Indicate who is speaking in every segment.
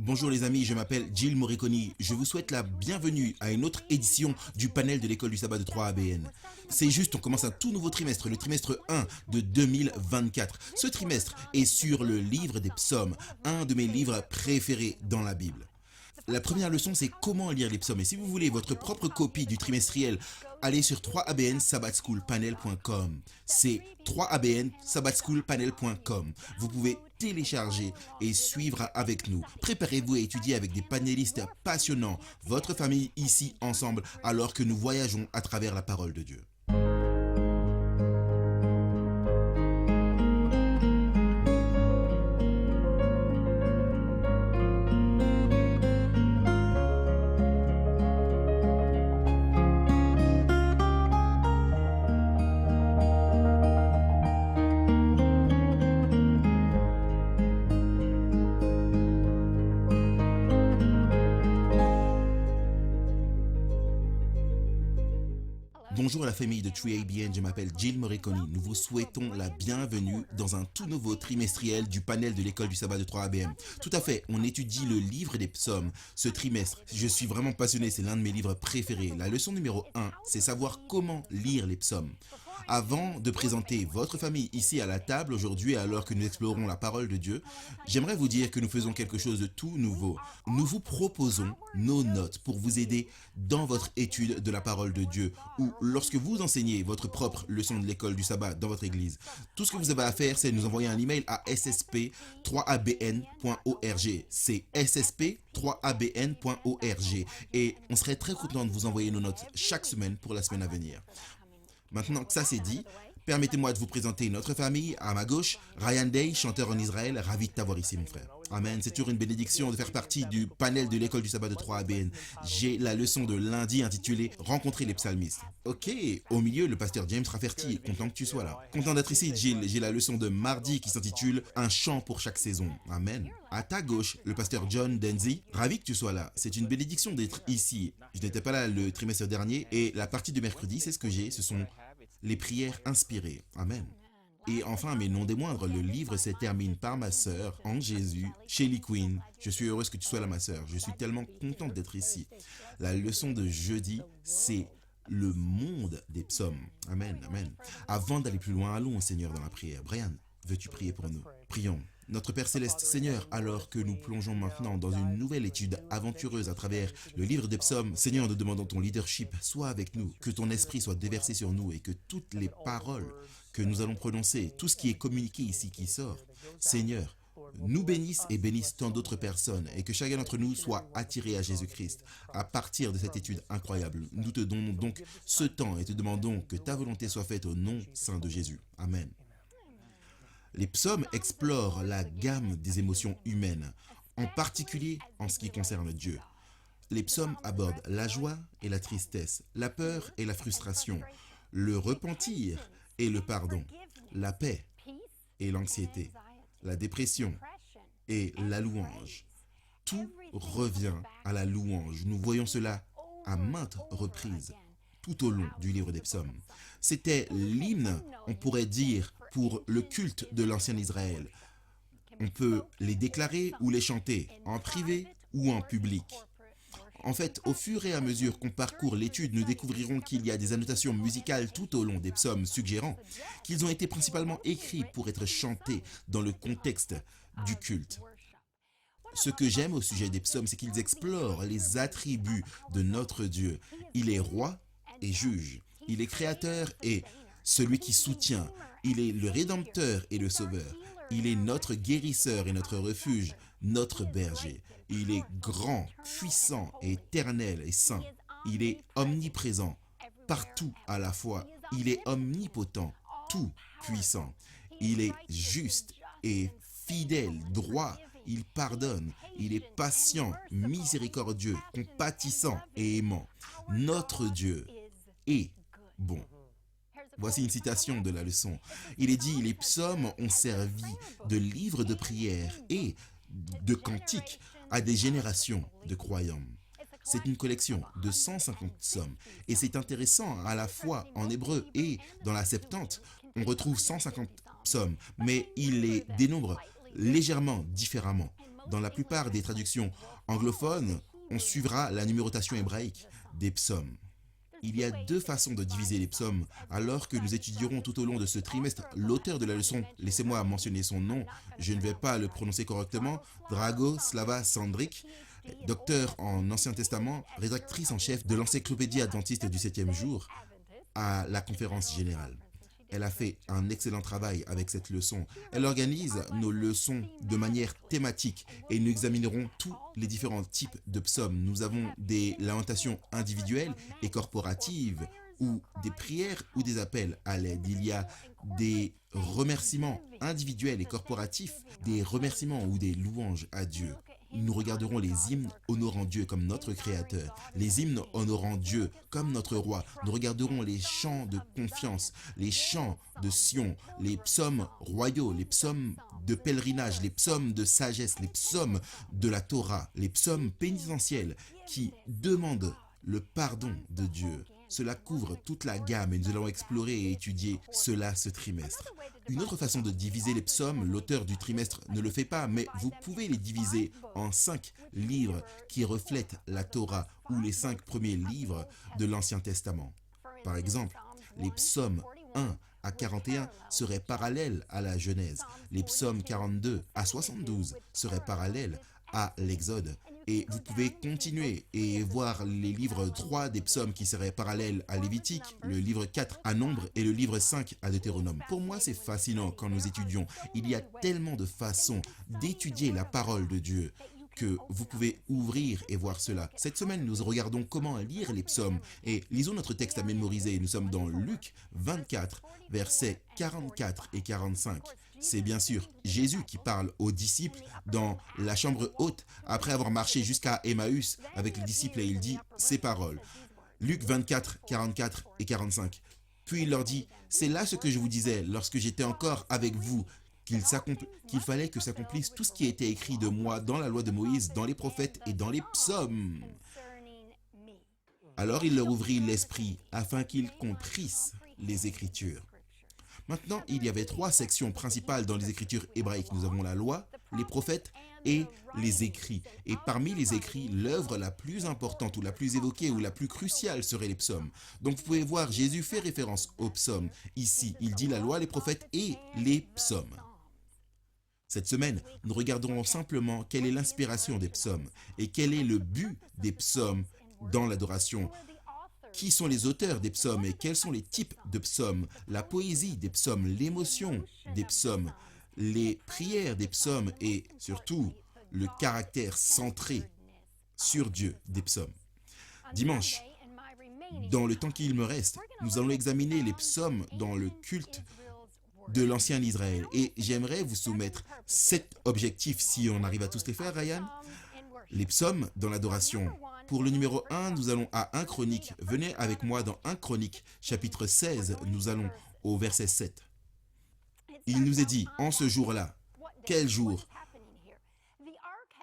Speaker 1: Bonjour les amis, je m'appelle Jill Morriconi. Je vous souhaite la bienvenue à une autre édition du panel de l'école du sabbat de 3ABN. C'est juste, on commence un tout nouveau trimestre, le trimestre 1 de 2024. Ce trimestre est sur le livre des psaumes, un de mes livres préférés dans la Bible. La première leçon, c'est comment lire les psaumes. Et si vous voulez votre propre copie du trimestriel, allez sur 3abnsabbatschoolpanel.com. C'est 3abnsabbatschoolpanel.com. Vous pouvez télécharger et suivre avec nous. Préparez-vous à étudier avec des panélistes passionnants, votre famille ici ensemble, alors que nous voyageons à travers la parole de Dieu. Bonjour à la famille de 3ABN, je m'appelle Jill Morriconi. Nous vous souhaitons la bienvenue dans un tout nouveau trimestriel du panel de l'école du sabbat de 3ABN. Tout à fait, on étudie le livre des psaumes ce trimestre. Je suis vraiment passionné, c'est l'un de mes livres préférés. La leçon numéro 1, c'est savoir comment lire les psaumes. Avant de présenter votre famille ici à la table aujourd'hui, alors que nous explorons la parole de Dieu, j'aimerais vous dire que nous faisons quelque chose de tout nouveau. Nous vous proposons nos notes pour vous aider dans votre étude de la parole de Dieu ou lorsque vous enseignez votre propre leçon de l'école du sabbat dans votre église. Tout ce que vous avez à faire, c'est nous envoyer un email à ssp3abn.org. C'est ssp3abn.org et on serait très content de vous envoyer nos notes chaque semaine pour la semaine à venir. Maintenant que ça c'est dit, permettez-moi de vous présenter notre famille. À ma gauche, Ryan Day, chanteur en Israël. Ravi de t'avoir ici, mon frère. Amen. C'est toujours une bénédiction de faire partie du panel de l'école du sabbat de 3ABN. J'ai la leçon de lundi intitulée Rencontrer les psalmistes. Ok, au milieu, le pasteur James Rafferty. Content que tu sois là. Content d'être ici, Jill. J'ai la leçon de mardi qui s'intitule Un chant pour chaque saison. Amen. À ta gauche, le pasteur John Denzi. Ravi que tu sois là. C'est une bénédiction d'être ici. Je n'étais pas là le trimestre dernier et la partie de mercredi, c'est ce que j'ai. Ce sont les prières inspirées. Amen. Et enfin, mais non des moindres, le livre se termine par ma sœur, en Jésus, Shelly Quinn. Je suis heureuse que tu sois là, ma sœur. Je suis tellement contente d'être ici. La leçon de jeudi, c'est le monde des psaumes. Amen, amen. Avant d'aller plus loin, allons au Seigneur dans la prière. Brian, veux-tu prier pour nous? Prions. Notre Père Céleste, Seigneur, alors que nous plongeons maintenant dans une nouvelle étude aventureuse à travers le livre des psaumes, Seigneur, nous demandons ton leadership, sois avec nous, que ton esprit soit déversé sur nous et que toutes les paroles que nous allons prononcer, tout ce qui est communiqué ici qui sort, Seigneur, nous bénisse et bénisse tant d'autres personnes et que chacun d'entre nous soit attiré à Jésus-Christ. À partir de cette étude incroyable, nous te donnons donc ce temps et te demandons que ta volonté soit faite au nom saint de Jésus. Amen. Les psaumes explorent la gamme des émotions humaines, en particulier en ce qui concerne Dieu. Les psaumes abordent la joie et la tristesse, la peur et la frustration, le repentir et le pardon, la paix et l'anxiété, la dépression et la louange. Tout revient à la louange. Nous voyons cela à maintes reprises tout au long du livre des psaumes. C'était l'hymne, on pourrait dire, pour le culte de l'ancien Israël. On peut les déclarer ou les chanter, en privé ou en public. En fait, au fur et à mesure qu'on parcourt l'étude, nous découvrirons qu'il y a des annotations musicales tout au long des psaumes suggérant qu'ils ont été principalement écrits pour être chantés dans le contexte du culte. Ce que j'aime au sujet des psaumes, c'est qu'ils explorent les attributs de notre Dieu. Il est roi et juge. Il est créateur et celui qui soutient. Il est le rédempteur et le sauveur. Il est notre guérisseur et notre refuge, notre berger. Il est grand, puissant, éternel et saint. Il est omniprésent, partout à la fois. Il est omnipotent, tout puissant. Il est juste et fidèle, droit. Il pardonne. Il est patient, miséricordieux, compatissant et aimant. Notre Dieu est bon. Voici une citation de la leçon. Il est dit, les psaumes ont servi de livre de prière et de cantiques à des générations de croyants. C'est une collection de 150 psaumes et c'est intéressant à la fois en hébreu et dans la Septante, on retrouve 150 psaumes, mais il les dénombre légèrement différemment. Dans la plupart des traductions anglophones, on suivra la numérotation hébraïque des psaumes. Il y a deux façons de diviser les psaumes. Alors que nous étudierons tout au long de ce trimestre l'auteur de la leçon, laissez-moi mentionner son nom, je ne vais pas le prononcer correctement, Dragoslava Sandrić, docteur en Ancien Testament, rédactrice en chef de l'Encyclopédie adventiste du 7e jour, à la conférence générale. Elle a fait un excellent travail avec cette leçon. Elle organise nos leçons de manière thématique et nous examinerons tous les différents types de psaumes. Nous avons des lamentations individuelles et corporatives ou des prières ou des appels à l'aide. Il y a des remerciements individuels et corporatifs, des remerciements ou des louanges à Dieu. Nous regarderons les hymnes honorant Dieu comme notre Créateur, les hymnes honorant Dieu comme notre Roi. Nous regarderons les chants de confiance, les chants de Sion, les psaumes royaux, les psaumes de pèlerinage, les psaumes de sagesse, les psaumes de la Torah, les psaumes pénitentiels qui demandent le pardon de Dieu. Cela couvre toute la gamme et nous allons explorer et étudier cela ce trimestre. Une autre façon de diviser les psaumes, l'auteur du trimestre ne le fait pas, mais vous pouvez les diviser en 5 livres qui reflètent la Torah ou les 5 premiers livres de l'Ancien Testament. Par exemple, les psaumes 1 à 41 seraient parallèles à la Genèse. Les psaumes 42 à 72 seraient parallèles à l'Exode. Et vous pouvez continuer et voir les livres 3 des psaumes qui seraient parallèles à Lévitique, le livre 4 à Nombre et le livre 5 à Deutéronome. Pour moi, c'est fascinant quand nous étudions. Il y a tellement de façons d'étudier la parole de Dieu que vous pouvez ouvrir et voir cela. Cette semaine, nous regardons comment lire les psaumes et lisons notre texte à mémoriser. Nous sommes dans Luc 24, versets 44 et 45. C'est bien sûr Jésus qui parle aux disciples dans la chambre haute après avoir marché jusqu'à Emmaüs avec les disciples et il dit ces paroles. Luc 24, 44 et 45. Puis il leur dit, c'est là ce que je vous disais lorsque j'étais encore avec vous, qu'il fallait que s'accomplisse tout ce qui était écrit de moi dans la loi de Moïse, dans les prophètes et dans les psaumes. Alors il leur ouvrit l'esprit afin qu'ils comprissent les Écritures. Maintenant, il y avait 3 sections principales dans les Écritures hébraïques. Nous avons la loi, les prophètes et les écrits. Et parmi les écrits, l'œuvre la plus importante ou la plus évoquée ou la plus cruciale serait les psaumes. Donc vous pouvez voir, Jésus fait référence aux psaumes. Ici, il dit la loi, les prophètes et les psaumes. Cette semaine, nous regarderons simplement quelle est l'inspiration des psaumes et quel est le but des psaumes dans l'adoration. Qui sont les auteurs des psaumes et quels sont les types de psaumes, la poésie des psaumes, l'émotion des psaumes, les prières des psaumes et surtout le caractère centré sur Dieu des psaumes. Dimanche, dans le temps qu'il me reste, nous allons examiner les psaumes dans le culte de l'ancien Israël et j'aimerais vous soumettre 7 objectifs si on arrive à tous les faire, Ryan. Les psaumes dans l'adoration. Pour le numéro 1, nous allons à 1 Chronique. Venez avec moi dans 1 Chronique, chapitre 16, nous allons au verset 7. Il nous est dit, en ce jour-là, quel jour?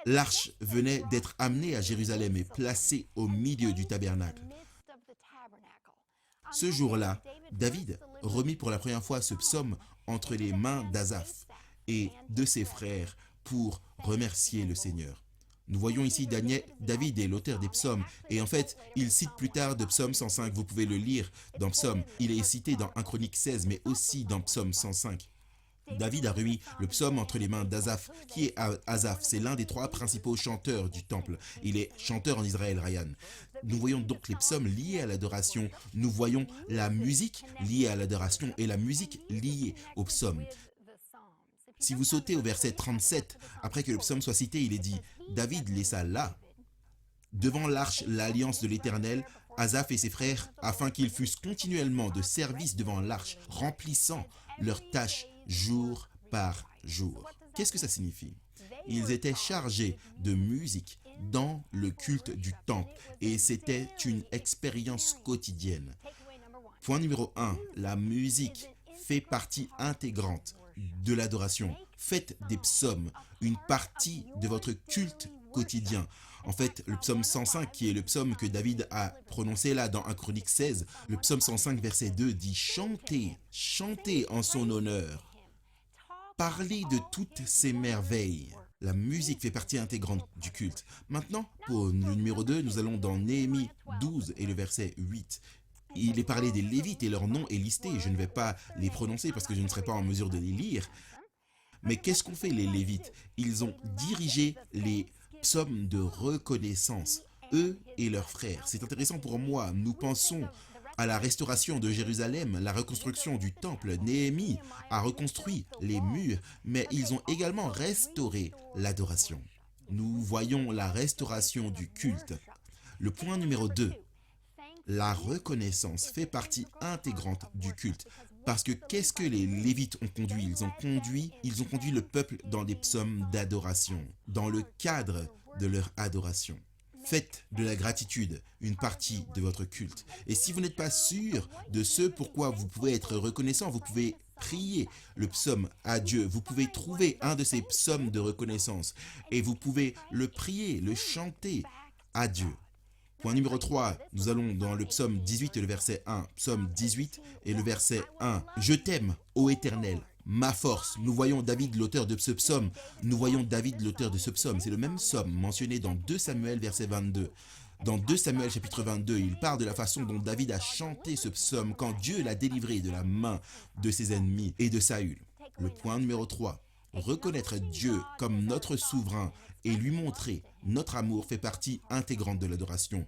Speaker 1: L'arche venait d'être amenée à Jérusalem et placée au milieu du tabernacle. Ce jour-là, David remit pour la première fois ce psaume entre les mains d'Asaph et de ses frères pour remercier le Seigneur. Nous voyons ici David est l'auteur des psaumes et en fait, il cite plus tard de psaume 105, vous pouvez le lire dans psaume. Il est cité dans 1 Chronique 16 mais aussi dans psaume 105. David a remis le psaume entre les mains d'Asaph. Qui est Asaph? C'est l'un des 3 principaux chanteurs du temple. Il est chanteur en Israël, Ryan. Nous voyons donc les psaumes liés à l'adoration. Nous voyons la musique liée à l'adoration et la musique liée aux psaumes. Si vous sautez au verset 37, après que le psaume soit cité, il est dit « David laissa là, devant l'arche l'alliance de l'Éternel, Asaph et ses frères, afin qu'ils fussent continuellement de service devant l'arche, remplissant leurs tâches jour par jour. » Qu'est-ce que ça signifie? Ils étaient chargés de musique dans le culte du temple et c'était une expérience quotidienne. Point numéro 1, la musique fait partie intégrante de l'adoration. Faites des psaumes une partie de votre culte quotidien. En fait, le psaume 105, qui est le psaume que David a prononcé là dans 1 Chronique 16, le psaume 105 verset 2 dit « Chantez, chantez en son honneur, parlez de toutes ses merveilles. » La musique fait partie intégrante du culte. Maintenant, pour le numéro 2, nous allons dans Néhémie 12 et le verset 8. Il est parlé des Lévites et leur nom est listé. Je ne vais pas les prononcer parce que je ne serai pas en mesure de les lire. Mais qu'est-ce qu'ont fait les Lévites? Ils ont dirigé les psaumes de reconnaissance, eux et leurs frères. C'est intéressant pour moi. Nous pensons à la restauration de Jérusalem, la reconstruction du temple. Néhémie a reconstruit les murs, mais ils ont également restauré l'adoration. Nous voyons la restauration du culte. Le point numéro 2, la reconnaissance fait partie intégrante du culte. Parce que qu'est-ce que les Lévites ont conduit? Ils ont conduit le peuple dans des psaumes d'adoration, dans le cadre de leur adoration. Faites de la gratitude une partie de votre culte. Et si vous n'êtes pas sûr de ce pourquoi vous pouvez être reconnaissant, vous pouvez prier le psaume à Dieu. Vous pouvez trouver un de ces psaumes de reconnaissance et vous pouvez le prier, le chanter à Dieu. Point numéro 3, nous allons dans le psaume 18 et le verset 1. Psaume 18 et le verset 1. Je t'aime, ô Éternel, ma force. Nous voyons David, l'auteur de ce psaume. C'est le même psaume mentionné dans 2 Samuel, verset 22. Dans 2 Samuel, chapitre 22, il parle de la façon dont David a chanté ce psaume quand Dieu l'a délivré de la main de ses ennemis et de Saül. Le point numéro 3. Reconnaître Dieu comme notre souverain et lui montrer notre amour fait partie intégrante de l'adoration.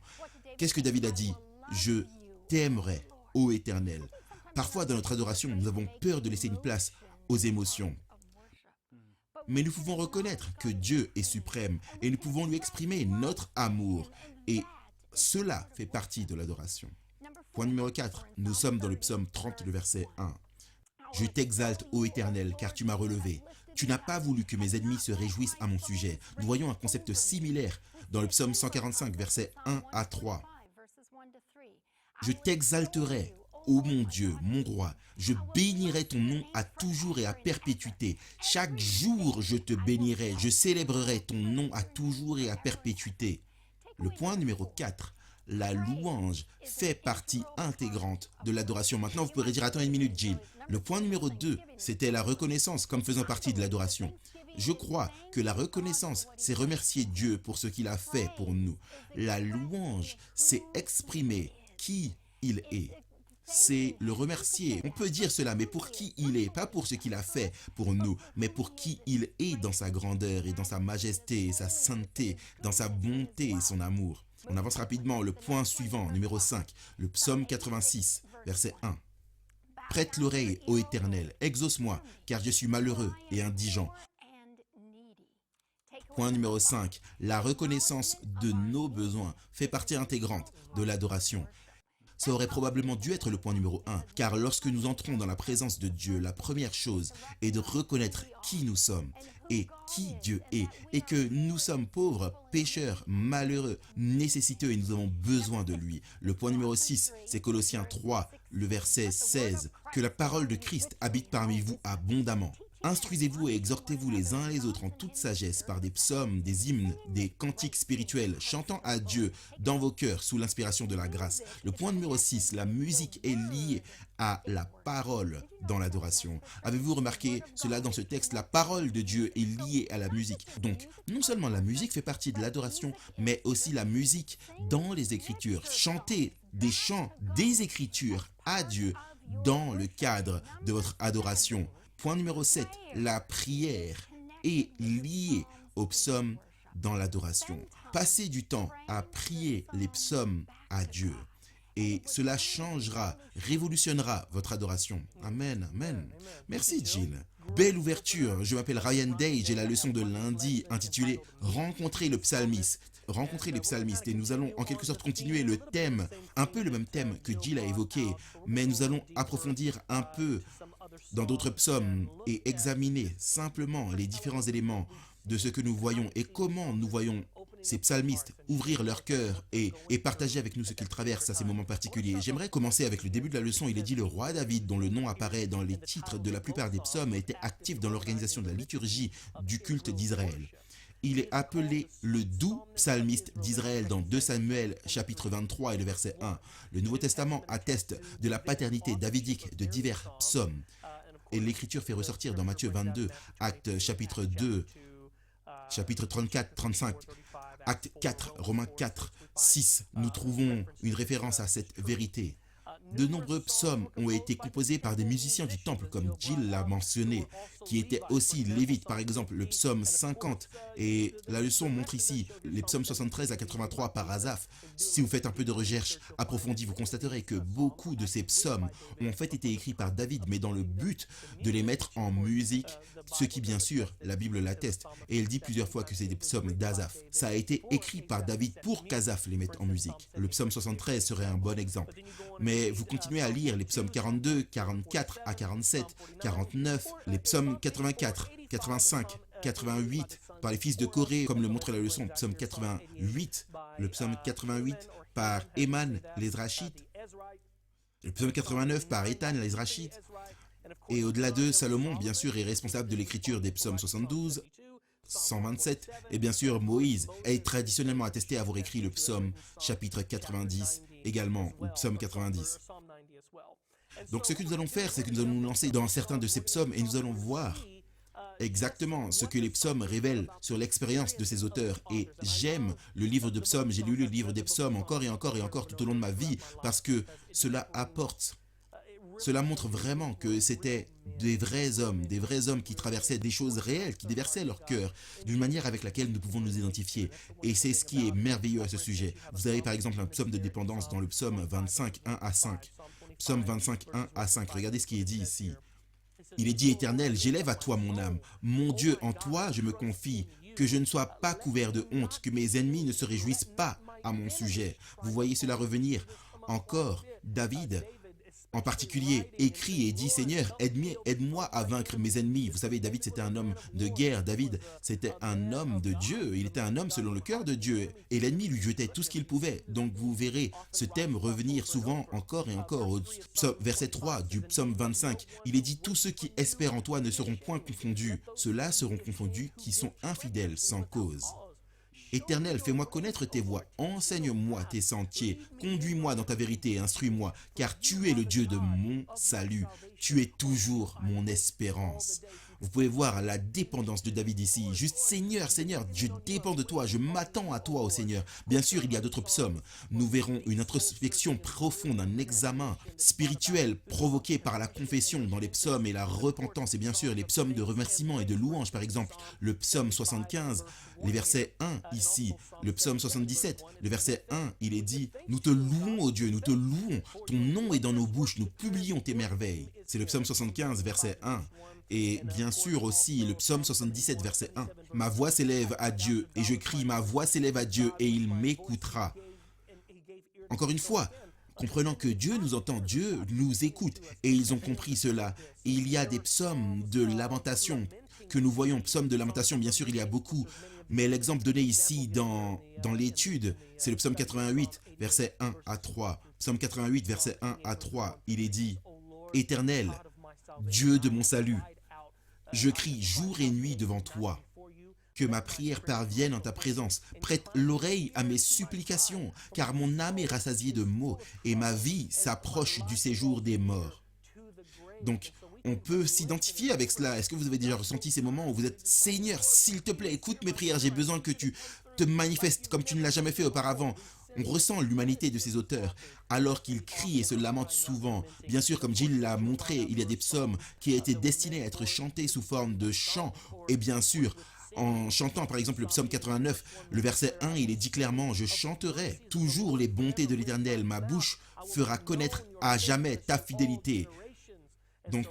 Speaker 1: Qu'est-ce que David a dit? Je t'aimerai, ô Éternel. Parfois, dans notre adoration, nous avons peur de laisser une place aux émotions. Mais nous pouvons reconnaître que Dieu est suprême et nous pouvons lui exprimer notre amour. Et cela fait partie de l'adoration. Point numéro 4. Nous sommes dans le psaume 30, le verset 1. Je t'exalte, ô Éternel, car tu m'as relevé. Tu n'as pas voulu que mes ennemis se réjouissent à mon sujet. Nous voyons un concept similaire dans le psaume 145, versets 1 à 3. Je t'exalterai, ô mon Dieu, mon roi. Je bénirai ton nom à toujours et à perpétuité. Chaque jour, je te bénirai. Je célébrerai ton nom à toujours et à perpétuité. Le point numéro 4. La louange fait partie intégrante de l'adoration. Maintenant, vous pourrez dire, attends une minute, Jill. Le point numéro 2, c'était la reconnaissance comme faisant partie de l'adoration. Je crois que la reconnaissance, c'est remercier Dieu pour ce qu'il a fait pour nous. La louange, c'est exprimer qui il est. C'est le remercier. On peut dire cela, mais pour qui il est, pas pour ce qu'il a fait pour nous, mais pour qui il est dans sa grandeur et dans sa majesté et sa sainteté, dans sa bonté et son amour. On avance rapidement, le point suivant, numéro 5, le psaume 86, verset 1. Prête l'oreille, ô Éternel, exauce-moi, car je suis malheureux et indigent. Point numéro 5, la reconnaissance de nos besoins fait partie intégrante de l'adoration. Ça aurait probablement dû être le point numéro 1, car lorsque nous entrons dans la présence de Dieu, la première chose est de reconnaître qui nous sommes et qui Dieu est, et que nous sommes pauvres, pécheurs, malheureux, nécessiteux et nous avons besoin de lui. Le point numéro 6, c'est Colossiens 3, le verset 16, que la parole de Christ habite parmi vous abondamment. Instruisez-vous et exhortez-vous les uns les autres en toute sagesse par des psaumes, des hymnes, des cantiques spirituels, chantant à Dieu dans vos cœurs sous l'inspiration de la grâce. Le point numéro 6, la musique est liée à la parole dans l'adoration. Avez-vous remarqué cela dans ce texte? La parole de Dieu est liée à la musique. Donc, non seulement la musique fait partie de l'adoration, mais aussi la musique dans les Écritures. Chanter des chants des Écritures à Dieu dans le cadre de votre adoration. Point numéro 7, la prière est liée aux psaumes dans l'adoration. Passez du temps à prier les psaumes à Dieu et cela changera, révolutionnera votre adoration. Amen, amen. Merci Jill. Belle ouverture, je m'appelle Ryan Day, j'ai la leçon de lundi intitulée « Rencontrer le psalmiste ». Rencontrer les psalmistes et nous allons en quelque sorte continuer le thème, un peu le même thème que Jill a évoqué, mais nous allons approfondir un peu dans d'autres psaumes et examiner simplement les différents éléments de ce que nous voyons et comment nous voyons ces psalmistes ouvrir leur cœur et partager avec nous ce qu'ils traversent à ces moments particuliers. J'aimerais commencer avec le début de la leçon. Il est dit le roi David, dont le nom apparaît dans les titres de la plupart des psaumes, était actif dans l'organisation de la liturgie du culte d'Israël. Il est appelé le doux psalmiste d'Israël dans 2 Samuel chapitre 23 et le verset 1. Le Nouveau Testament atteste de la paternité davidique de divers psaumes. Et l'Écriture fait ressortir dans Matthieu 22, Actes chapitre 2 chapitre 34, 35, Acte 4, Romains 4, 6, nous trouvons une référence à cette vérité. De nombreux psaumes ont été composés par des musiciens du temple, comme Jill l'a mentionné, qui étaient aussi lévites. Par exemple, le psaume 50, et la leçon montre ici les psaumes 73 à 83 par Asaph. Si vous faites un peu de recherche approfondie, vous constaterez que beaucoup de ces psaumes ont en fait été écrits par David, mais dans le but de les mettre en musique, ce qui bien sûr, la Bible l'atteste, et elle dit plusieurs fois que c'est des psaumes d'Asaph. Ça a été écrit par David pour qu'Asaph les mette en musique. Le psaume 73 serait un bon exemple. Mais vous continuez à lire les psaumes 42, 44 à 47, 49, les psaumes 84, 85, 88 par les fils de Corée, comme le montre la leçon, psaume 88, le psaume 88 par Éman l'Ezrachite, le psaume 89 par Étan l'Ezrachite, et au-delà de Salomon, bien sûr, est responsable de l'écriture des psaumes 72, 127, et bien sûr Moïse est traditionnellement attesté avoir écrit le psaume chapitre 90 également, ou psaume 90. Donc ce que nous allons faire, c'est que nous allons nous lancer dans certains de ces psaumes et nous allons voir exactement ce que les psaumes révèlent sur l'expérience de ces auteurs. Et j'aime le livre de psaumes, j'ai lu le livre des psaumes encore et encore et encore tout au long de ma vie parce que cela montre vraiment que c'était des vrais hommes qui traversaient des choses réelles, qui déversaient leur cœur d'une manière avec laquelle nous pouvons nous identifier. Et c'est ce qui est merveilleux à ce sujet. Vous avez par exemple un psaume de dépendance dans le psaume 25, 1 à 5. Psaume 25, 1 à 5. Regardez ce qui est dit ici. Il est dit: Éternel, j'élève à toi mon âme. Mon Dieu, en toi je me confie. Que je ne sois pas couvert de honte, que mes ennemis ne se réjouissent pas à mon sujet. Vous voyez cela revenir. Encore, David en particulier écrit et dit: Seigneur, aide-moi à vaincre mes ennemis. Vous savez, David c'était un homme de guerre, David c'était un homme de Dieu, il était un homme selon le cœur de Dieu et l'ennemi lui jetait tout ce qu'il pouvait. Donc vous verrez ce thème revenir souvent encore et encore. Au verset 3 du psaume 25, il est dit: tous ceux qui espèrent en toi ne seront point confondus, ceux-là seront confondus qui sont infidèles sans cause. Éternel, fais-moi connaître tes voies, enseigne-moi tes sentiers, conduis-moi dans ta vérité et instruis-moi, car tu es le Dieu de mon salut, tu es toujours mon espérance. Vous pouvez voir la dépendance de David ici. Juste: Seigneur, Seigneur, je dépends de toi, je m'attends à toi, ô Seigneur. Bien sûr, il y a d'autres psaumes. Nous verrons une introspection profonde, un examen spirituel provoqué par la confession dans les psaumes et la repentance. Et bien sûr, les psaumes de remerciement et de louange, par exemple, le psaume 75, les versets 1 ici, le psaume 77, le verset 1, il est dit: nous te louons, ô Dieu, nous te louons, ton nom est dans nos bouches, nous publions tes merveilles. C'est le psaume 75, verset 1. Et bien sûr aussi le psaume 77, verset 1. Ma voix s'élève à Dieu et je crie, ma voix s'élève à Dieu et il m'écoutera. Encore une fois, comprenant que Dieu nous entend, Dieu nous écoute et ils ont compris cela. Et il y a des psaumes de lamentation que nous voyons, psaumes de lamentation, bien sûr il y a beaucoup, mais l'exemple donné ici dans l'étude, c'est le psaume 88, verset 1 à 3. Psaume 88, verset 1 à 3, il est dit: Éternel, Dieu de mon salut, je crie jour et nuit devant toi. Que ma prière parvienne en ta présence. Prête l'oreille à mes supplications, car mon âme est rassasiée de maux et ma vie s'approche du séjour des morts. Donc, on peut s'identifier avec cela. Est-ce que vous avez déjà ressenti ces moments où vous êtes: Seigneur, s'il te plaît, écoute mes prières, j'ai besoin que tu te manifestes comme tu ne l'as jamais fait auparavant. On ressent l'humanité de ces auteurs alors qu'ils crient et se lamentent souvent. Bien sûr, comme Gilles l'a montré, il y a des psaumes qui étaient destinés à être chantés sous forme de chants. Et bien sûr, en chantant par exemple le psaume 89, le verset 1, il est dit clairement: je chanterai toujours les bontés de l'Éternel, ma bouche fera connaître à jamais ta fidélité. Donc,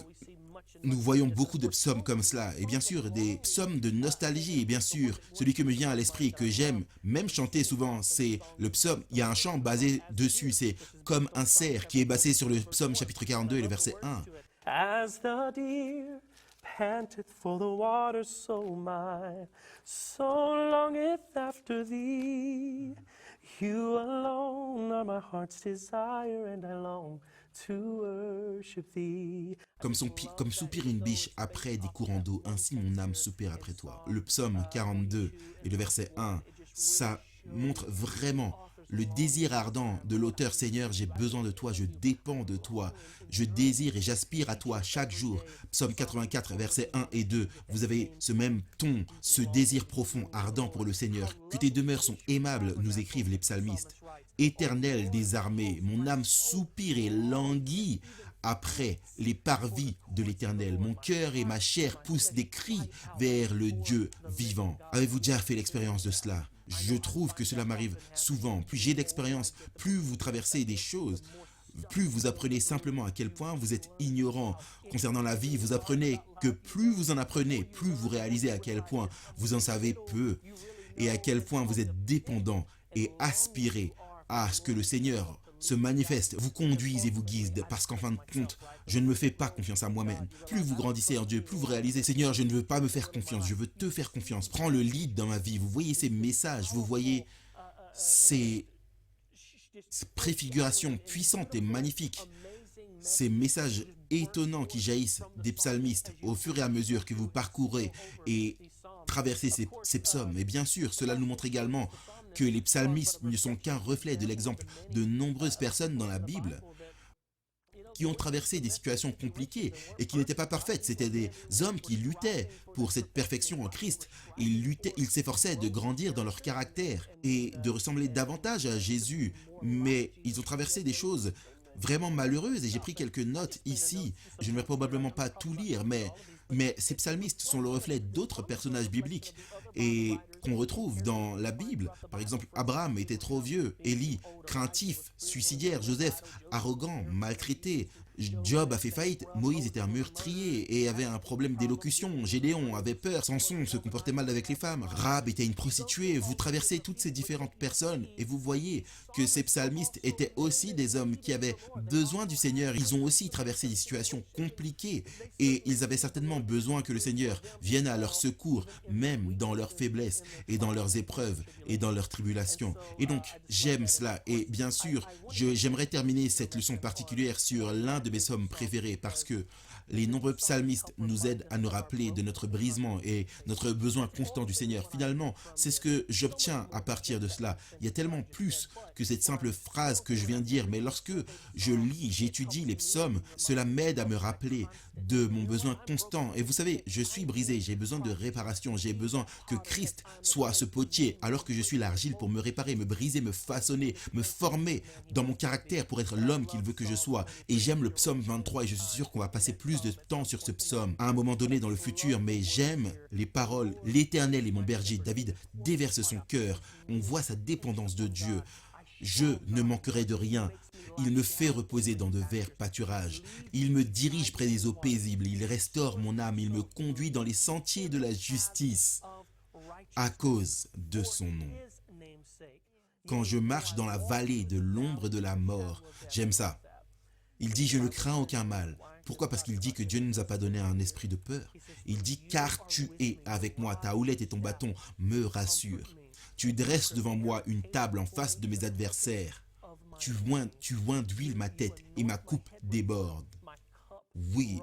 Speaker 1: nous voyons beaucoup de psaumes comme cela, et bien sûr des psaumes de nostalgie, et bien sûr celui qui me vient à l'esprit, que j'aime même chanter souvent, c'est le psaume, il y a un chant basé dessus, c'est Comme un cerf, qui est basé sur le psaume chapitre 42 et le verset 1.
Speaker 2: As the deer panteth for the water, so my soul longeth after thee. You alone are my heart's desire, and I long to worship thee.
Speaker 1: Comme soupire une biche après des courants d'eau, ainsi mon âme soupire après toi. Le psaume 42 et le verset 1, ça montre vraiment le désir ardent de l'auteur, Seigneur, j'ai besoin de toi, je dépends de toi, je désire et j'aspire à toi chaque jour. Psaume 84, versets 1 et 2, vous avez ce même ton, ce désir profond, ardent pour le Seigneur. Que tes demeures sont aimables, nous écrivent les psalmistes. Éternel des armées, mon âme soupire et languit après les parvis de l'Éternel. Mon cœur et ma chair poussent des cris vers le Dieu vivant. Avez-vous déjà fait l'expérience de cela? Je trouve que cela m'arrive souvent. Plus j'ai d'expérience, plus vous traversez des choses, plus vous apprenez simplement à quel point vous êtes ignorant concernant la vie. Vous apprenez que plus vous en apprenez, plus vous réalisez à quel point vous en savez peu et à quel point vous êtes dépendant et aspirez à ce que le Seigneur se manifeste, vous conduise et vous guide, parce qu'en fin de compte, je ne me fais pas confiance à moi-même. Plus vous grandissez en Dieu, plus vous réalisez, Seigneur, je ne veux pas me faire confiance, je veux te faire confiance. Prends le lead dans ma vie. Vous voyez ces messages, vous voyez ces préfigurations puissantes et magnifiques, ces messages étonnants qui jaillissent des psalmistes au fur et à mesure que vous parcourez et traversez ces psaumes. Et bien sûr, cela nous montre également que les psalmistes ne sont qu'un reflet de l'exemple de nombreuses personnes dans la Bible qui ont traversé des situations compliquées et qui n'étaient pas parfaites. C'étaient des hommes qui luttaient pour cette perfection en Christ. Ils s'efforçaient de grandir dans leur caractère et de ressembler davantage à Jésus. Mais ils ont traversé des choses vraiment malheureuses et j'ai pris quelques notes ici. Je ne vais probablement pas tout lire, mais ces psalmistes sont le reflet d'autres personnages bibliques et qu'on retrouve dans la Bible. Par exemple, Abraham était trop vieux, Élie, craintif, suicidaire, Joseph, arrogant, maltraité, Job a fait faillite, Moïse était un meurtrier et avait un problème d'élocution, Gédéon avait peur, Samson se comportait mal avec les femmes, Rahab était une prostituée. Vous traversez toutes ces différentes personnes et vous voyez que ces psalmistes étaient aussi des hommes qui avaient besoin du Seigneur. Ils ont aussi traversé des situations compliquées et ils avaient certainement besoin que le Seigneur vienne à leur secours, même dans leurs faiblesses et dans leurs épreuves et dans leurs tribulations. Et donc, j'aime cela. Et bien sûr, j'aimerais terminer cette leçon particulière sur l'un de mes psaumes préférés parce que les nombreux psalmistes nous aident à nous rappeler de notre brisement et notre besoin constant du Seigneur. Finalement, c'est ce que j'obtiens à partir de cela. Il y a tellement plus que cette simple phrase que je viens de dire, mais lorsque je lis, j'étudie les psaumes, cela m'aide à me rappeler de mon besoin constant. Et vous savez, je suis brisé, j'ai besoin de réparation, j'ai besoin que Christ soit ce potier alors que je suis l'argile pour me réparer, me briser, me façonner, me former dans mon caractère pour être l'homme qu'il veut que je sois. Et j'aime le psaume 23 et je suis sûr qu'on va passer plus de temps sur ce psaume à un moment donné dans le futur, mais j'aime les paroles. L'Éternel est mon berger. David déverse son cœur. On voit sa dépendance de Dieu. Je ne manquerai de rien. Il me fait reposer dans de verts pâturages. Il me dirige près des eaux paisibles. Il restaure mon âme. Il me conduit dans les sentiers de la justice à cause de son nom. Quand je marche dans la vallée de l'ombre de la mort, j'aime ça. Il dit, je ne crains aucun mal. Pourquoi? Parce qu'il dit que Dieu ne nous a pas donné un esprit de peur. Il dit, car tu es avec moi, ta houlette et ton bâton me rassurent. Tu dresses devant moi une table en face de mes adversaires. Tu oins d'huile ma tête et ma coupe déborde. Oui,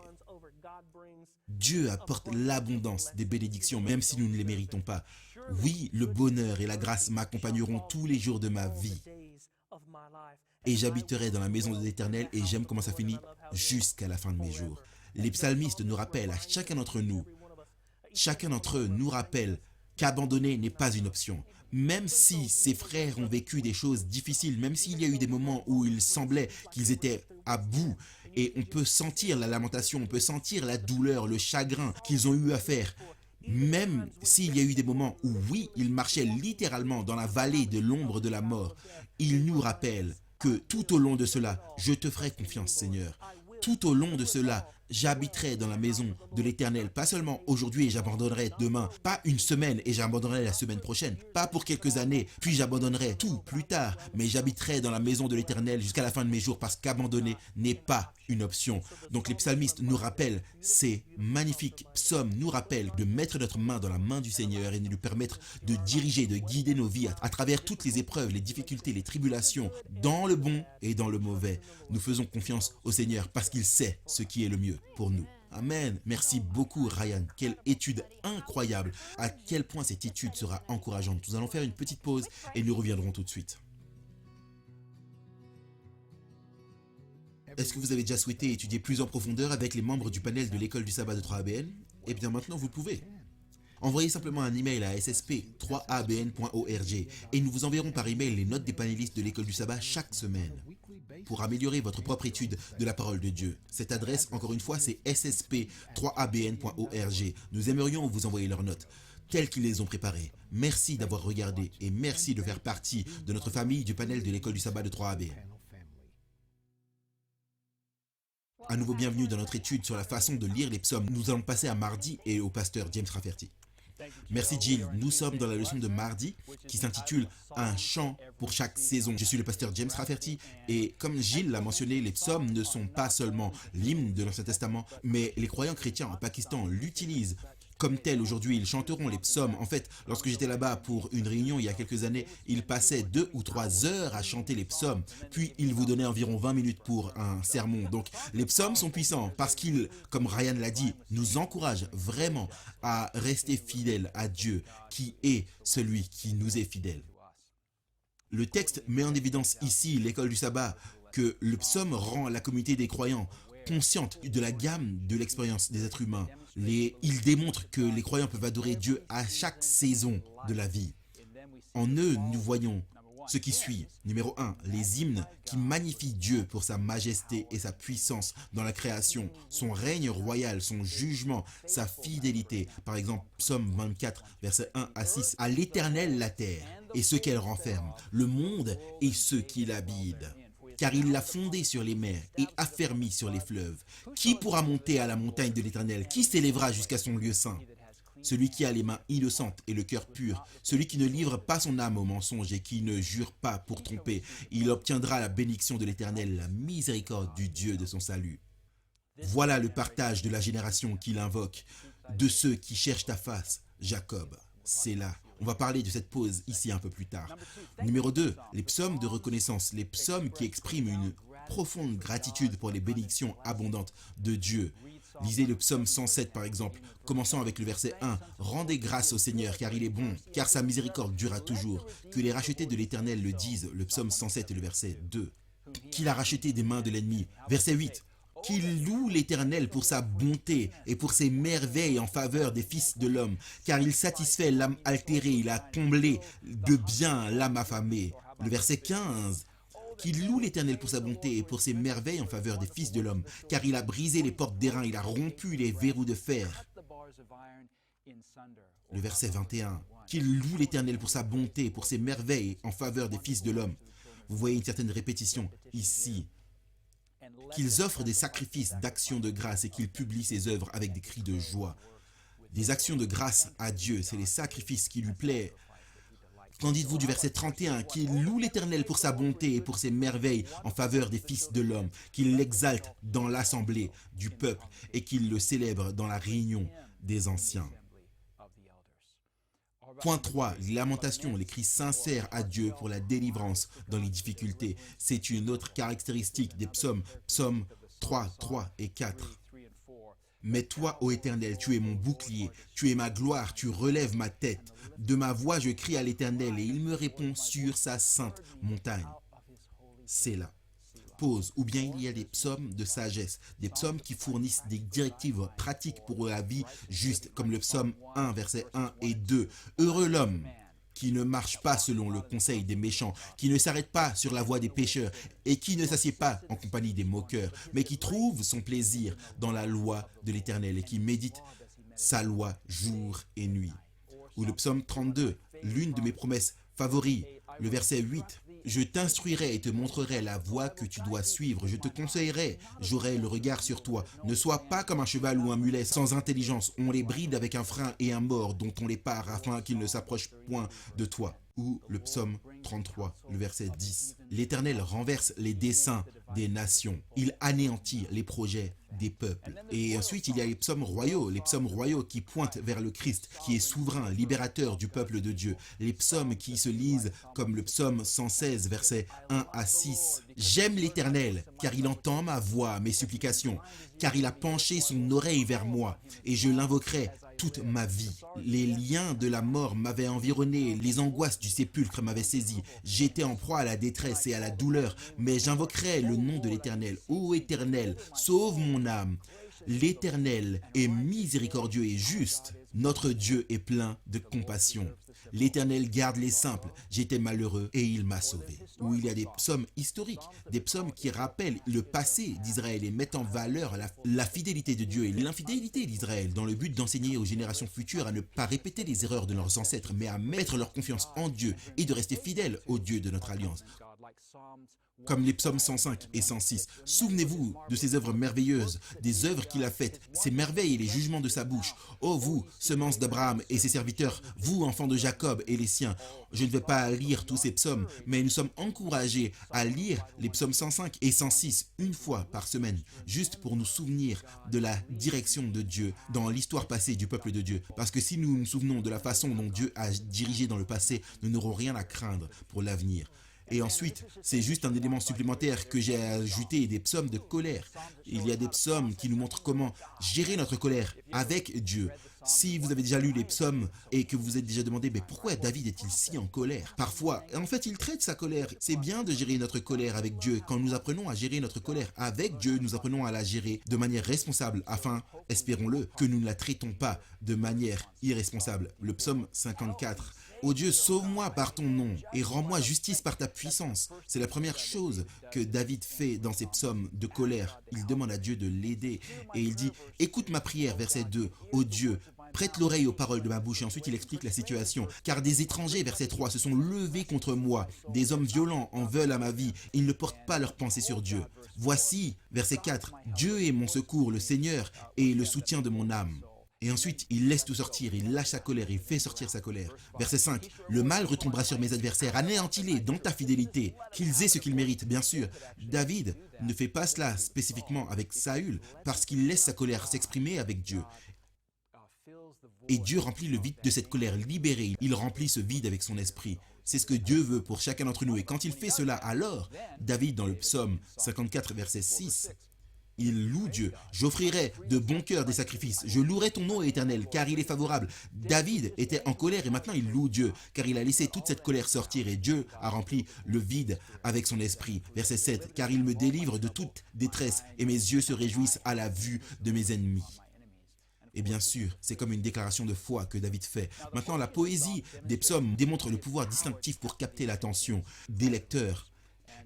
Speaker 1: Dieu apporte l'abondance des bénédictions, même si nous ne les méritons pas. Oui, le bonheur et la grâce m'accompagneront tous les jours de ma vie. Et j'habiterai dans la maison de l'Éternel, et j'aime comment ça finit, jusqu'à la fin de mes jours. Les psalmistes nous rappellent à chacun d'entre eux nous rappelle qu'abandonner n'est pas une option. Même si ses frères ont vécu des choses difficiles, même s'il y a eu des moments où il semblait qu'ils étaient à bout, et on peut sentir la lamentation, on peut sentir la douleur, le chagrin qu'ils ont eu à faire, même s'il y a eu des moments où oui, ils marchaient littéralement dans la vallée de l'ombre de la mort, il nous rappelle que tout au long de cela, je te ferai confiance, Seigneur. Tout au long de cela, j'habiterai dans la maison de l'Éternel, pas seulement aujourd'hui et j'abandonnerai demain, pas une semaine et j'abandonnerai la semaine prochaine, pas pour quelques années, puis j'abandonnerai tout plus tard, mais j'habiterai dans la maison de l'Éternel jusqu'à la fin de mes jours parce qu'abandonner n'est pas une option. Donc les psalmistes nous rappellent, ces magnifiques psaumes nous rappellent de mettre notre main dans la main du Seigneur et de lui permettre de diriger, de guider nos vies à travers toutes les épreuves, les difficultés, les tribulations, dans le bon et dans le mauvais. Nous faisons confiance au Seigneur parce qu'il sait ce qui est le mieux pour nous. Amen. Merci beaucoup Ryan. Quelle étude incroyable. À quel point cette étude sera encourageante. Nous allons faire une petite pause et nous reviendrons tout de suite. Est-ce que vous avez déjà souhaité étudier plus en profondeur avec les membres du panel de l'école du sabbat de 3ABN? Eh bien maintenant vous pouvez. Envoyez simplement un email à ssp3abn.org et nous vous enverrons par email les notes des panélistes de l'école du sabbat chaque semaine pour améliorer votre propre étude de la parole de Dieu. Cette adresse, encore une fois, c'est ssp3abn.org. Nous aimerions vous envoyer leurs notes telles qu'ils les ont préparées. Merci d'avoir regardé et merci de faire partie de notre famille du panel de l'école du sabbat de 3ABN. À nouveau bienvenue dans notre étude sur la façon de lire les psaumes. Nous allons passer à mardi et au pasteur James Rafferty. Merci Jill, nous sommes dans la leçon de mardi qui s'intitule « Un chant pour chaque saison ». Je suis le pasteur James Rafferty et comme Jill l'a mentionné, les psaumes ne sont pas seulement l'hymne de l'Ancien Testament, mais les croyants chrétiens en Pakistan l'utilisent comme tel. Aujourd'hui, ils chanteront les psaumes. En fait, lorsque j'étais là-bas pour une réunion il y a quelques années, ils passaient 2 ou 3 heures à chanter les psaumes. Puis, ils vous donnaient environ 20 minutes pour un sermon. Donc, les psaumes sont puissants parce qu'ils, comme Ryan l'a dit, nous encouragent vraiment à rester fidèles à Dieu, qui est celui qui nous est fidèle. Le texte met en évidence ici, l'école du sabbat, que le psaume rend la communauté des croyants consciente de la gamme de l'expérience des êtres humains. Il démontre que les croyants peuvent adorer Dieu à chaque saison de la vie. En eux, nous voyons ce qui suit. Numéro 1, les hymnes qui magnifient Dieu pour sa majesté et sa puissance dans la création, son règne royal, son jugement, sa fidélité. Par exemple, Psaume 24, versets 1 à 6. « À l'Éternel la terre et ce qu'elle renferme, le monde et ceux qui l'habitent. Car il l'a fondé sur les mers et affermi sur les fleuves. Qui pourra monter à la montagne de l'Éternel? Qui s'élèvera jusqu'à son lieu saint? Celui qui a les mains innocentes et le cœur pur, celui qui ne livre pas son âme au mensonge et qui ne jure pas pour tromper, il obtiendra la bénédiction de l'Éternel, la miséricorde du Dieu de son salut. Voilà le partage de la génération qu'il invoque, de ceux qui cherchent ta face, Jacob. C'est là. On va parler de cette pause ici un peu plus tard. Numéro 2, les psaumes de reconnaissance, les psaumes qui expriment une profonde gratitude pour les bénédictions abondantes de Dieu. Lisez le psaume 107 par exemple, commençant avec le verset 1. « Rendez grâce au Seigneur car il est bon, car sa miséricorde durera toujours. Que les rachetés de l'Éternel le disent. » Le psaume 107 et le verset 2. « Qu'il a racheté des mains de l'ennemi. » Verset 8. Qu'il loue l'Éternel pour sa bonté et pour ses merveilles en faveur des fils de l'homme, car il satisfait l'âme altérée, il a comblé de bien l'âme affamée. Le verset 15. Qu'il loue l'Éternel pour sa bonté et pour ses merveilles en faveur des fils de l'homme, car il a brisé les portes d'airain, il a rompu les verrous de fer. Le verset 21. Qu'il loue l'Éternel pour sa bonté et pour ses merveilles en faveur des fils de l'homme. Vous voyez une certaine répétition ici. Qu'ils offrent des sacrifices d'actions de grâce et qu'ils publient ses œuvres avec des cris de joie. Des actions de grâce à Dieu, c'est les sacrifices qui lui plaisent. Qu'en dites-vous du verset 31? Qu'il loue l'Éternel pour sa bonté et pour ses merveilles en faveur des fils de l'homme, qu'il l'exalte dans l'assemblée du peuple et qu'il le célèbre dans la réunion des anciens. Point 3, les lamentations, les cris sincères à Dieu pour la délivrance dans les difficultés. C'est une autre caractéristique des psaumes, psaumes 3, 3 et 4. Mais toi, ô Éternel, tu es mon bouclier, tu es ma gloire, tu relèves ma tête. De ma voix, je crie à l'Éternel et il me répond sur sa sainte montagne. C'est là. Pause, ou bien il y a des psaumes de sagesse, des psaumes qui fournissent des directives pratiques pour la vie juste, comme le psaume 1, versets 1 et 2. Heureux l'homme qui ne marche pas selon le conseil des méchants, qui ne s'arrête pas sur la voie des pécheurs et qui ne s'assied pas en compagnie des moqueurs, mais qui trouve son plaisir dans la loi de l'Éternel et qui médite sa loi jour et nuit. Ou le psaume 32, l'une de mes promesses favoris, le verset 8. Je t'instruirai et te montrerai la voie que tu dois suivre. Je te conseillerai, j'aurai le regard sur toi. Ne sois pas comme un cheval ou un mulet sans intelligence. On les bride avec un frein et un mors dont on les pare afin qu'ils ne s'approchent point de toi. Ou le psaume 33, le verset 10. L'Éternel renverse les desseins des nations. Il anéantit les projets des peuples. Et ensuite, il y a les psaumes royaux qui pointent vers le Christ, qui est souverain, libérateur du peuple de Dieu. Les psaumes qui se lisent comme le psaume 116, versets 1 à 6. J'aime l'Éternel, car il entend ma voix, mes supplications, car il a penché son oreille vers moi, et je l'invoquerai toute ma vie. Les liens de la mort m'avaient environné, les angoisses du sépulcre m'avaient saisi. J'étais en proie à la détresse et à la douleur, mais j'invoquerai le nom de l'Éternel. Ô Éternel, sauve mon âme. L'Éternel est miséricordieux et juste. Notre Dieu est plein de compassion. L'Éternel garde les simples. J'étais malheureux et il m'a sauvé. Où il y a des psaumes historiques, des psaumes qui rappellent le passé d'Israël et mettent en valeur la fidélité de Dieu et l'infidélité d'Israël dans le but d'enseigner aux générations futures à ne pas répéter les erreurs de leurs ancêtres, mais à mettre leur confiance en Dieu et de rester fidèles au Dieu de notre alliance. Comme les psaumes 105 et 106. Souvenez-vous de ces œuvres merveilleuses, des œuvres qu'il a faites, ses merveilles et les jugements de sa bouche. Ô vous, semence d'Abraham et ses serviteurs, vous, enfants de Jacob et les siens. Je ne vais pas lire tous ces psaumes, mais nous sommes encouragés à lire les psaumes 105 et 106 une fois par semaine, juste pour nous souvenir de la direction de Dieu dans l'histoire passée du peuple de Dieu. Parce que si nous nous souvenons de la façon dont Dieu a dirigé dans le passé, nous n'aurons rien à craindre pour l'avenir. Et ensuite, c'est juste un élément supplémentaire que j'ai ajouté, des psaumes de colère. Il y a des psaumes qui nous montrent comment gérer notre colère avec Dieu. Si vous avez déjà lu les psaumes et que vous vous êtes déjà demandé mais pourquoi David est-il si en colère? Parfois, en fait, il traite sa colère. C'est bien de gérer notre colère avec Dieu. Quand nous apprenons à gérer notre colère avec Dieu, nous apprenons à la gérer de manière responsable afin, espérons-le, que nous ne la traitons pas de manière irresponsable. Le psaume 54. Ô Dieu, sauve-moi par ton nom et rends-moi justice par ta puissance. C'est la première chose que David fait dans ses psaumes de colère. Il demande à Dieu de l'aider et il dit « Écoute ma prière », verset 2, « Ô Dieu, prête l'oreille aux paroles de ma bouche. » Et ensuite, il explique la situation. « Car des étrangers, verset 3, se sont levés contre moi. Des hommes violents en veulent à ma vie. Ils ne portent pas leur pensée sur Dieu. Voici, verset 4, « Dieu est mon secours, le Seigneur est le soutien de mon âme. » Et ensuite, il laisse tout sortir, il lâche sa colère, il fait sortir sa colère. Verset 5. Le mal retombera sur mes adversaires, anéantis-les dans ta fidélité, qu'ils aient ce qu'ils méritent. Bien sûr, David ne fait pas cela spécifiquement avec Saül, parce qu'il laisse sa colère s'exprimer avec Dieu. Et Dieu remplit le vide de cette colère libérée, il remplit ce vide avec son esprit. C'est ce que Dieu veut pour chacun d'entre nous. Et quand il fait cela, alors, David dans le psaume 54, verset 6, il loue Dieu. « J'offrirai de bon cœur des sacrifices. Je louerai ton nom éternel, car il est favorable. » David était en colère et maintenant il loue Dieu, car il a laissé toute cette colère sortir et Dieu a rempli le vide avec son esprit. Verset 7. « Car il me délivre de toute détresse et mes yeux se réjouissent à la vue de mes ennemis. » Et bien sûr, c'est comme une déclaration de foi que David fait. Maintenant, la poésie des psaumes démontre le pouvoir distinctif pour capter l'attention des lecteurs.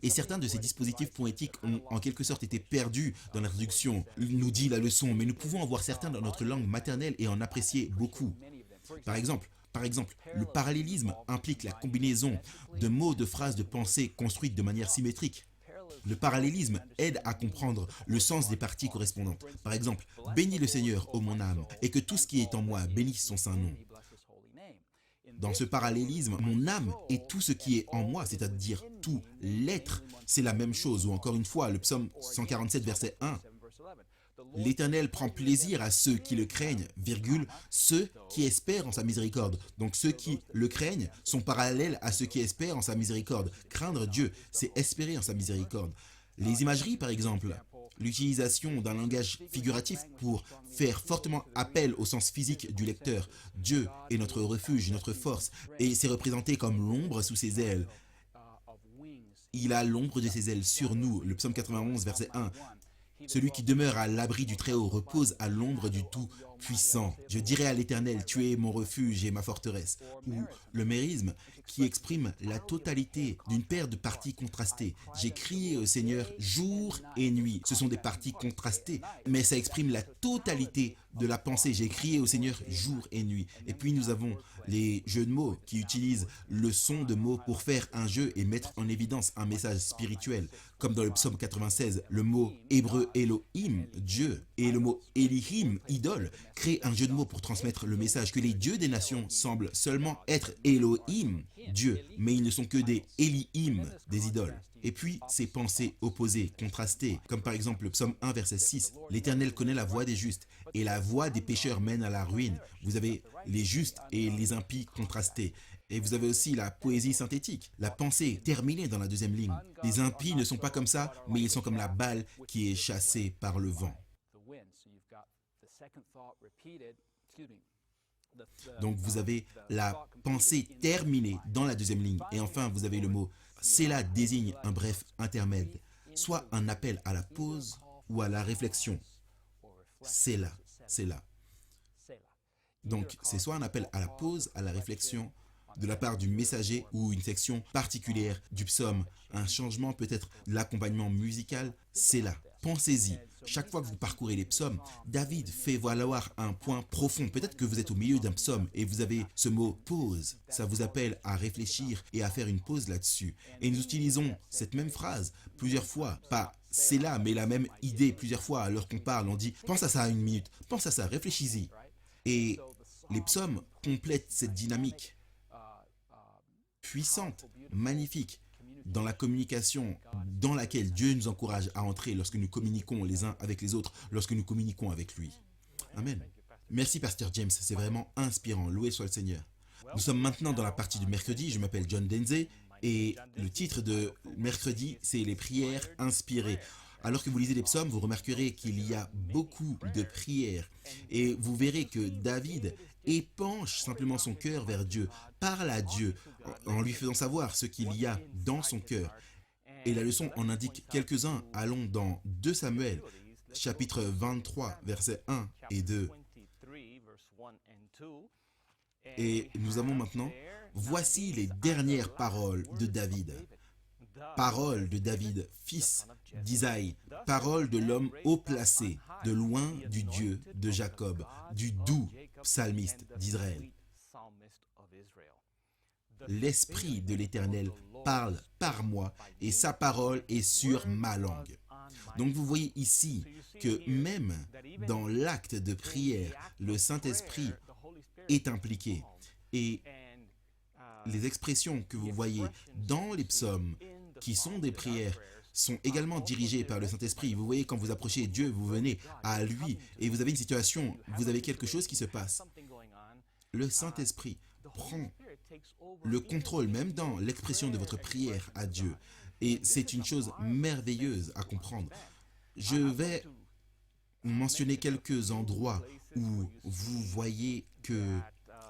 Speaker 1: Et certains de ces dispositifs poétiques ont en quelque sorte été perdus dans l'introduction, nous dit la leçon, mais nous pouvons en voir certains dans notre langue maternelle et en apprécier beaucoup. Par exemple, le parallélisme implique la combinaison de mots, de phrases, de pensées construites de manière symétrique. Le parallélisme aide à comprendre le sens des parties correspondantes. Par exemple, « Bénis le Seigneur, ô mon âme, et que tout ce qui est en moi bénisse son saint nom. » Dans ce parallélisme, mon âme et tout ce qui est en moi, c'est-à-dire tout l'être, c'est la même chose. Ou encore une fois, le psaume 147, verset 1. L'Éternel prend plaisir à ceux qui le craignent, virgule, ceux qui espèrent en sa miséricorde. Donc ceux qui le craignent sont parallèles à ceux qui espèrent en sa miséricorde. Craindre Dieu, c'est espérer en sa miséricorde. Les imageries, par exemple, l'utilisation d'un langage figuratif pour faire fortement appel au sens physique du lecteur. Dieu est notre refuge, notre force, et c'est représenté comme l'ombre sous ses ailes. Il a l'ombre de ses ailes sur nous, le psaume 91, verset 1. Celui qui demeure à l'abri du Très-Haut repose à l'ombre du Tout-Puissant. Je dirai à l'Éternel, tu es mon refuge et ma forteresse. Ou le mérisme qui exprime la totalité d'une paire de parties contrastées. J'ai crié au Seigneur jour et nuit. Ce sont des parties contrastées, mais ça exprime la totalité de la pensée. J'ai crié au Seigneur jour et nuit. Et puis nous avons les jeux de mots qui utilisent le son de mots pour faire un jeu et mettre en évidence un message spirituel. Comme dans le psaume 96, le mot hébreu Elohim, Dieu, et le mot Elihim, idole, créent un jeu de mots pour transmettre le message que les dieux des nations semblent seulement être Elohim, Dieu, mais ils ne sont que des Elihim, des idoles. Et puis, ces pensées opposées, contrastées, comme par exemple le psaume 1, verset 6. L'Éternel connaît la voie des justes, et la voie des pécheurs mène à la ruine. Vous avez les justes et les impies contrastés. Et vous avez aussi la poésie synthétique, la pensée terminée dans la deuxième ligne. Les impies ne sont pas comme ça, mais ils sont comme la balle qui est chassée par le vent. Donc vous avez la pensée terminée dans la deuxième ligne. Et enfin, vous avez le mot Sélah désigne un bref intermède, soit un appel à la pause ou à la réflexion. Sélah, Sélah. Donc c'est soit un appel à la pause, à la réflexion, de la part du messager ou une section particulière du psaume, un changement peut-être de l'accompagnement musical, c'est là. Pensez-y. Chaque fois que vous parcourez les psaumes, David fait valoir un point profond. Peut-être que vous êtes au milieu d'un psaume et vous avez ce mot pause. Ça vous appelle à réfléchir et à faire une pause là-dessus. Et nous utilisons cette même phrase plusieurs fois. Pas c'est là, mais la même idée plusieurs fois alors qu'on parle. On dit pense à ça une minute, pense à ça, réfléchis-y. Et les psaumes complètent cette dynamique puissante, magnifique, dans la communication dans laquelle Dieu nous encourage à entrer lorsque nous communiquons les uns avec les autres, lorsque nous communiquons avec lui. Amen. Merci Pasteur James, c'est vraiment inspirant, loué soit le Seigneur. Nous sommes maintenant dans la partie du mercredi, je m'appelle John Denze et le titre de mercredi c'est les prières inspirées. Alors que vous lisez les psaumes, vous remarquerez qu'il y a beaucoup de prières et vous verrez que David épanche simplement son cœur vers Dieu, parle à Dieu en lui faisant savoir ce qu'il y a dans son cœur. Et la leçon en indique quelques-uns. Allons dans 2 Samuel, chapitre 23, versets 1 et 2. Et nous avons maintenant, voici les dernières paroles de David. Parole de David, fils d'Isaïe, parole de l'homme haut placé, de loin du Dieu de Jacob, du doux psalmiste d'Israël. L'Esprit de l'Éternel parle par moi et sa parole est sur ma langue. Donc vous voyez ici que même dans l'acte de prière, le Saint-Esprit est impliqué. Et les expressions que vous voyez dans les psaumes, qui sont des prières, sont également dirigées par le Saint-Esprit. Vous voyez, quand vous approchez Dieu, vous venez à lui et vous avez une situation, vous avez quelque chose qui se passe. Le Saint-Esprit prend le contrôle même dans l'expression de votre prière à Dieu. Et c'est une chose merveilleuse à comprendre. Je vais mentionner quelques endroits où vous voyez que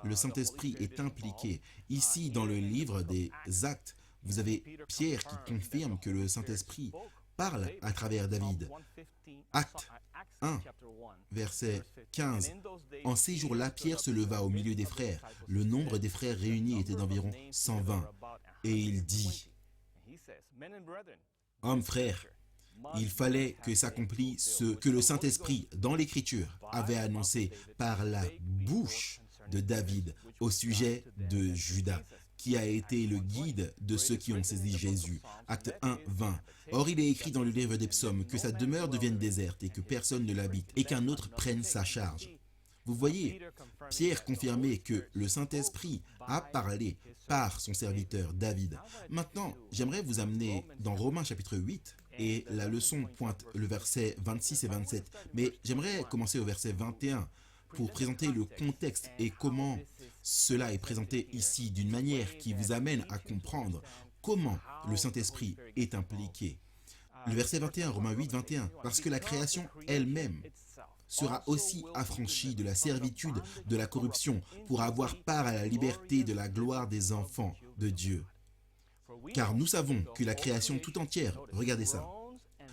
Speaker 1: le Saint-Esprit est impliqué. Ici, dans le livre des Actes, vous avez Pierre qui confirme que le Saint-Esprit parle à travers David. Acte 1, verset 15. En ces jours-là, Pierre se leva au milieu des frères. Le nombre des frères réunis était d'environ 120. Et il dit, « Hommes, frères, il fallait que s'accomplisse ce que le Saint-Esprit, dans l'Écriture, avait annoncé par la bouche de David au sujet de Judas, qui a été le guide de ceux qui ont saisi Jésus. » Acte 1, 20. Or, il est écrit dans le livre des psaumes que sa demeure devienne déserte et que personne ne l'habite et qu'un autre prenne sa charge. Vous voyez, Pierre confirmait que le Saint-Esprit a parlé par son serviteur David. Maintenant, j'aimerais vous amener dans Romains chapitre 8 et la leçon pointe le verset 26 et 27. Mais j'aimerais commencer au verset 21 pour présenter le contexte et comment cela est présenté ici d'une manière qui vous amène à comprendre comment le Saint-Esprit est impliqué. Le verset 21, Romains 8, 21, parce que la création elle-même sera aussi affranchie de la servitude de la corruption pour avoir part à la liberté de la gloire des enfants de Dieu. Car nous savons que la création tout entière, regardez ça,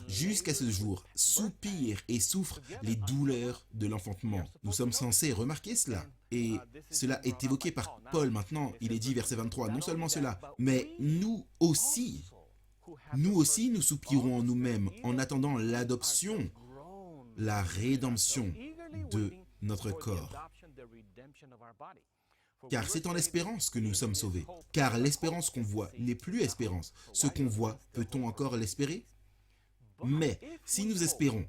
Speaker 1: jusqu'à ce jour, soupire et souffre les douleurs de l'enfantement. Nous sommes censés remarquer cela. Et cela est évoqué par Paul maintenant. Il est dit, verset 23, non seulement cela, mais nous aussi, nous soupirons en nous-mêmes en attendant l'adoption, la rédemption de notre corps. Car c'est en l'espérance que nous sommes sauvés. Car l'espérance qu'on voit n'est plus espérance. Ce qu'on voit, peut-on encore l'espérer? Mais si nous espérons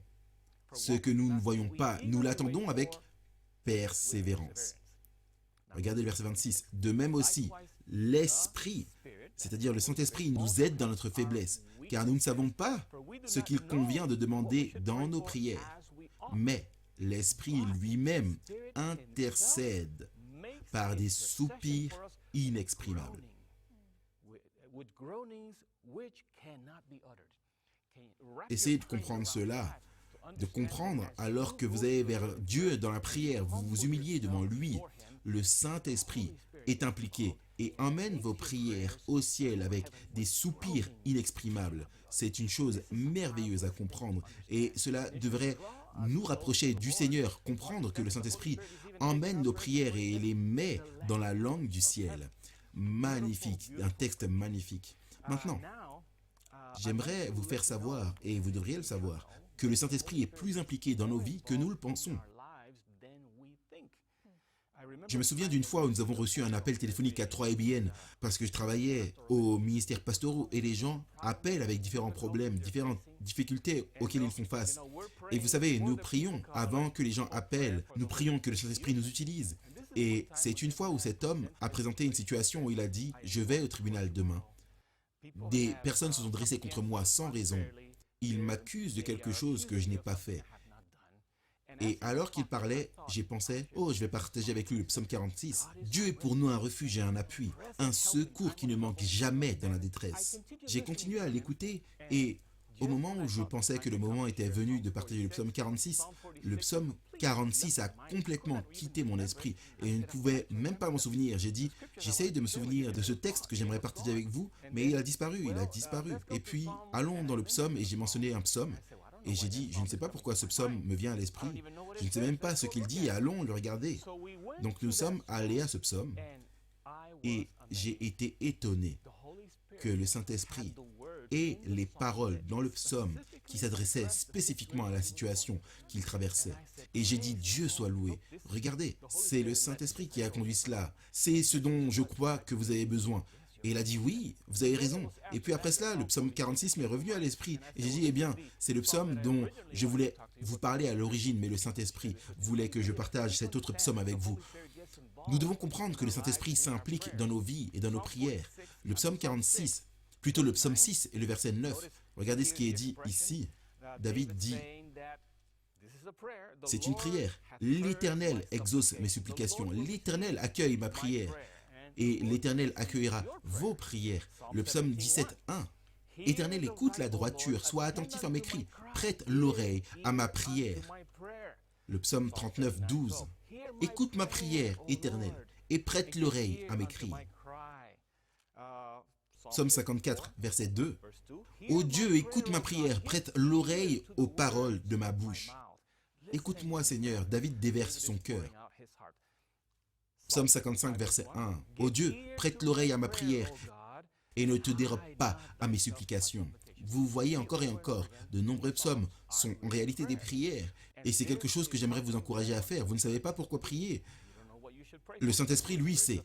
Speaker 1: ce que nous ne voyons pas, nous l'attendons avec persévérance. Regardez le verset 26. De même aussi, l'Esprit, c'est-à-dire le Saint-Esprit, nous aide dans notre faiblesse, car nous ne savons pas ce qu'il convient de demander dans nos prières. Mais l'Esprit lui-même intercède par des soupirs inexprimables. Essayez de comprendre cela, de comprendre alors que vous allez vers Dieu dans la prière, vous vous humiliez devant lui, le Saint-Esprit est impliqué et emmène vos prières au ciel avec des soupirs inexprimables. C'est une chose merveilleuse à comprendre et cela devrait nous rapprocher du Seigneur, comprendre que le Saint-Esprit emmène nos prières et les met dans la langue du ciel. Magnifique, un texte magnifique. Maintenant, j'aimerais vous faire savoir, et vous devriez le savoir, que le Saint-Esprit est plus impliqué dans nos vies que nous le pensons. Je me souviens d'une fois où nous avons reçu un appel téléphonique à 3ABN parce que je travaillais au ministère pastoraux et les gens appellent avec différents problèmes, différentes difficultés auxquelles ils font face. Et vous savez, nous prions avant que les gens appellent, nous prions que le Saint-Esprit nous utilise. Et c'est une fois où cet homme a présenté une situation où il a dit « Je vais au tribunal demain ». Des personnes se sont dressées contre moi sans raison. Ils m'accusent de quelque chose que je n'ai pas fait. Et alors qu'il parlait, j'ai pensé, oh, je vais partager avec lui le psaume 46. Dieu est pour nous un refuge et un appui, un secours qui ne manque jamais dans la détresse. J'ai continué à l'écouter et au moment où je pensais que le moment était venu de partager le psaume 46 a complètement quitté mon esprit et je ne pouvais même pas m'en souvenir. J'ai dit, j'essaye de me souvenir de ce texte que j'aimerais partager avec vous, mais il a disparu. Et puis, allons dans le psaume et j'ai mentionné un psaume. Et j'ai dit, je ne sais pas pourquoi ce psaume me vient à l'esprit. Je ne sais même pas ce qu'il dit, allons le regarder. Donc nous sommes allés à ce psaume et j'ai été étonné que le Saint-Esprit ait les paroles dans le psaume qui s'adressaient spécifiquement à la situation qu'il traversait. Et j'ai dit, Dieu soit loué. Regardez, c'est le Saint-Esprit qui a conduit cela. C'est ce dont je crois que vous avez besoin. Et il a dit, oui, vous avez raison. Et puis après cela, le psaume 46 m'est revenu à l'esprit. Et j'ai dit, eh bien, c'est le psaume dont je voulais vous parler à l'origine, mais le Saint-Esprit voulait que je partage cet autre psaume avec vous. Nous devons comprendre que le Saint-Esprit s'implique dans nos vies et dans nos prières. Le psaume 46, plutôt le psaume 6 et le verset 9, regardez ce qui est dit ici. David dit, c'est une prière. L'Éternel exauce mes supplications. L'Éternel accueille ma prière. Et l'Éternel accueillera vos prières. Le psaume 17:1. Éternel, écoute la droiture, sois attentif à mes cris, prête l'oreille à ma prière. Le psaume 39:12. Écoute ma prière, Éternel, et prête l'oreille à mes cris. Psaume 54, verset 2. Ô Dieu, écoute ma prière, prête l'oreille aux paroles de ma bouche. Écoute-moi, Seigneur, David déverse son cœur. Psaume 55, verset 1. Ô Dieu, prête l'oreille à ma prière et ne te dérobe pas à mes supplications. Vous voyez encore et encore, de nombreux psaumes sont en réalité des prières. Et c'est quelque chose que j'aimerais vous encourager à faire. Vous ne savez pas pourquoi prier. Le Saint-Esprit, lui, sait.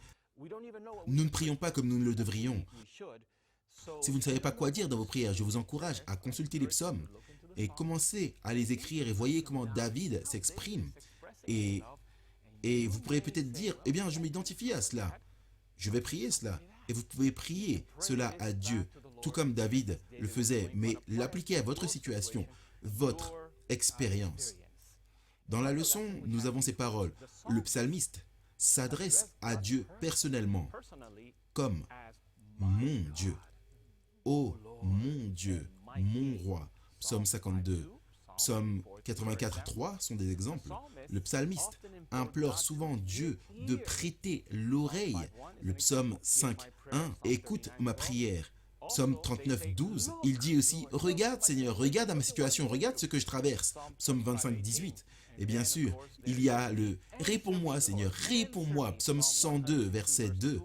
Speaker 1: Nous ne prions pas comme nous ne le devrions. Si vous ne savez pas quoi dire dans vos prières, je vous encourage à consulter les psaumes et commencer à les écrire et voyez comment David s'exprime. Et vous pourrez peut-être dire, eh bien, je m'identifie à cela. Je vais prier cela. Et vous pouvez prier cela à Dieu, tout comme David le faisait, mais l'appliquer à votre situation, votre expérience. Dans la leçon, nous avons ces paroles. Le psalmiste s'adresse à Dieu personnellement, comme mon Dieu. Ô mon Dieu, mon roi. Psaume 52. Psaume 84, 3 sont des exemples. Le psalmiste implore souvent Dieu de prêter l'oreille. Le psaume 5, 1, écoute ma prière. Psaume 39, 12, il dit aussi, regarde Seigneur, regarde à ma situation, regarde ce que je traverse. Psaume 25, 18. Et bien sûr, il y a le réponds-moi Seigneur, réponds-moi. Psaume 102, verset 2.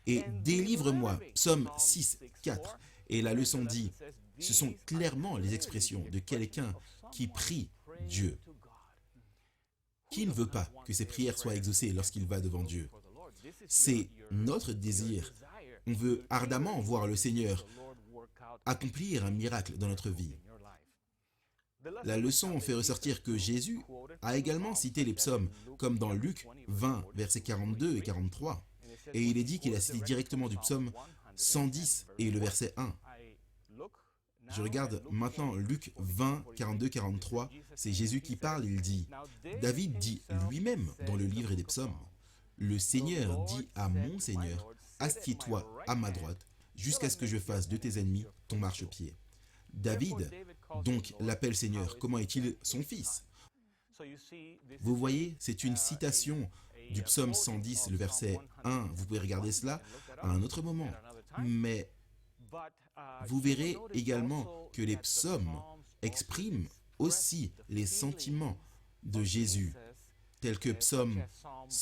Speaker 1: Et délivre-moi. Psaume 6, 4. Et la leçon dit, ce sont clairement les expressions de quelqu'un qui prie Dieu. Qui ne veut pas que ses prières soient exaucées lorsqu'il va devant Dieu? C'est notre désir. On veut ardemment voir le Seigneur accomplir un miracle dans notre vie. La leçon fait ressortir que Jésus a également cité les psaumes, comme dans Luc 20, versets 42 et 43. Et il est dit qu'il a cité directement du psaume 110 et le verset 1. Je regarde maintenant Luc 20, 42, 43. C'est Jésus qui parle, il dit, David dit lui-même dans le livre des psaumes, le Seigneur dit à mon Seigneur, assieds-toi à ma droite, jusqu'à ce que je fasse de tes ennemis ton marchepied. David, donc, l'appelle Seigneur. Comment est-il son fils? Vous voyez, c'est une citation du psaume 110, le verset 1. Vous pouvez regarder cela à un autre moment. Mais vous verrez également que les psaumes expriment aussi les sentiments de Jésus, tels que psaume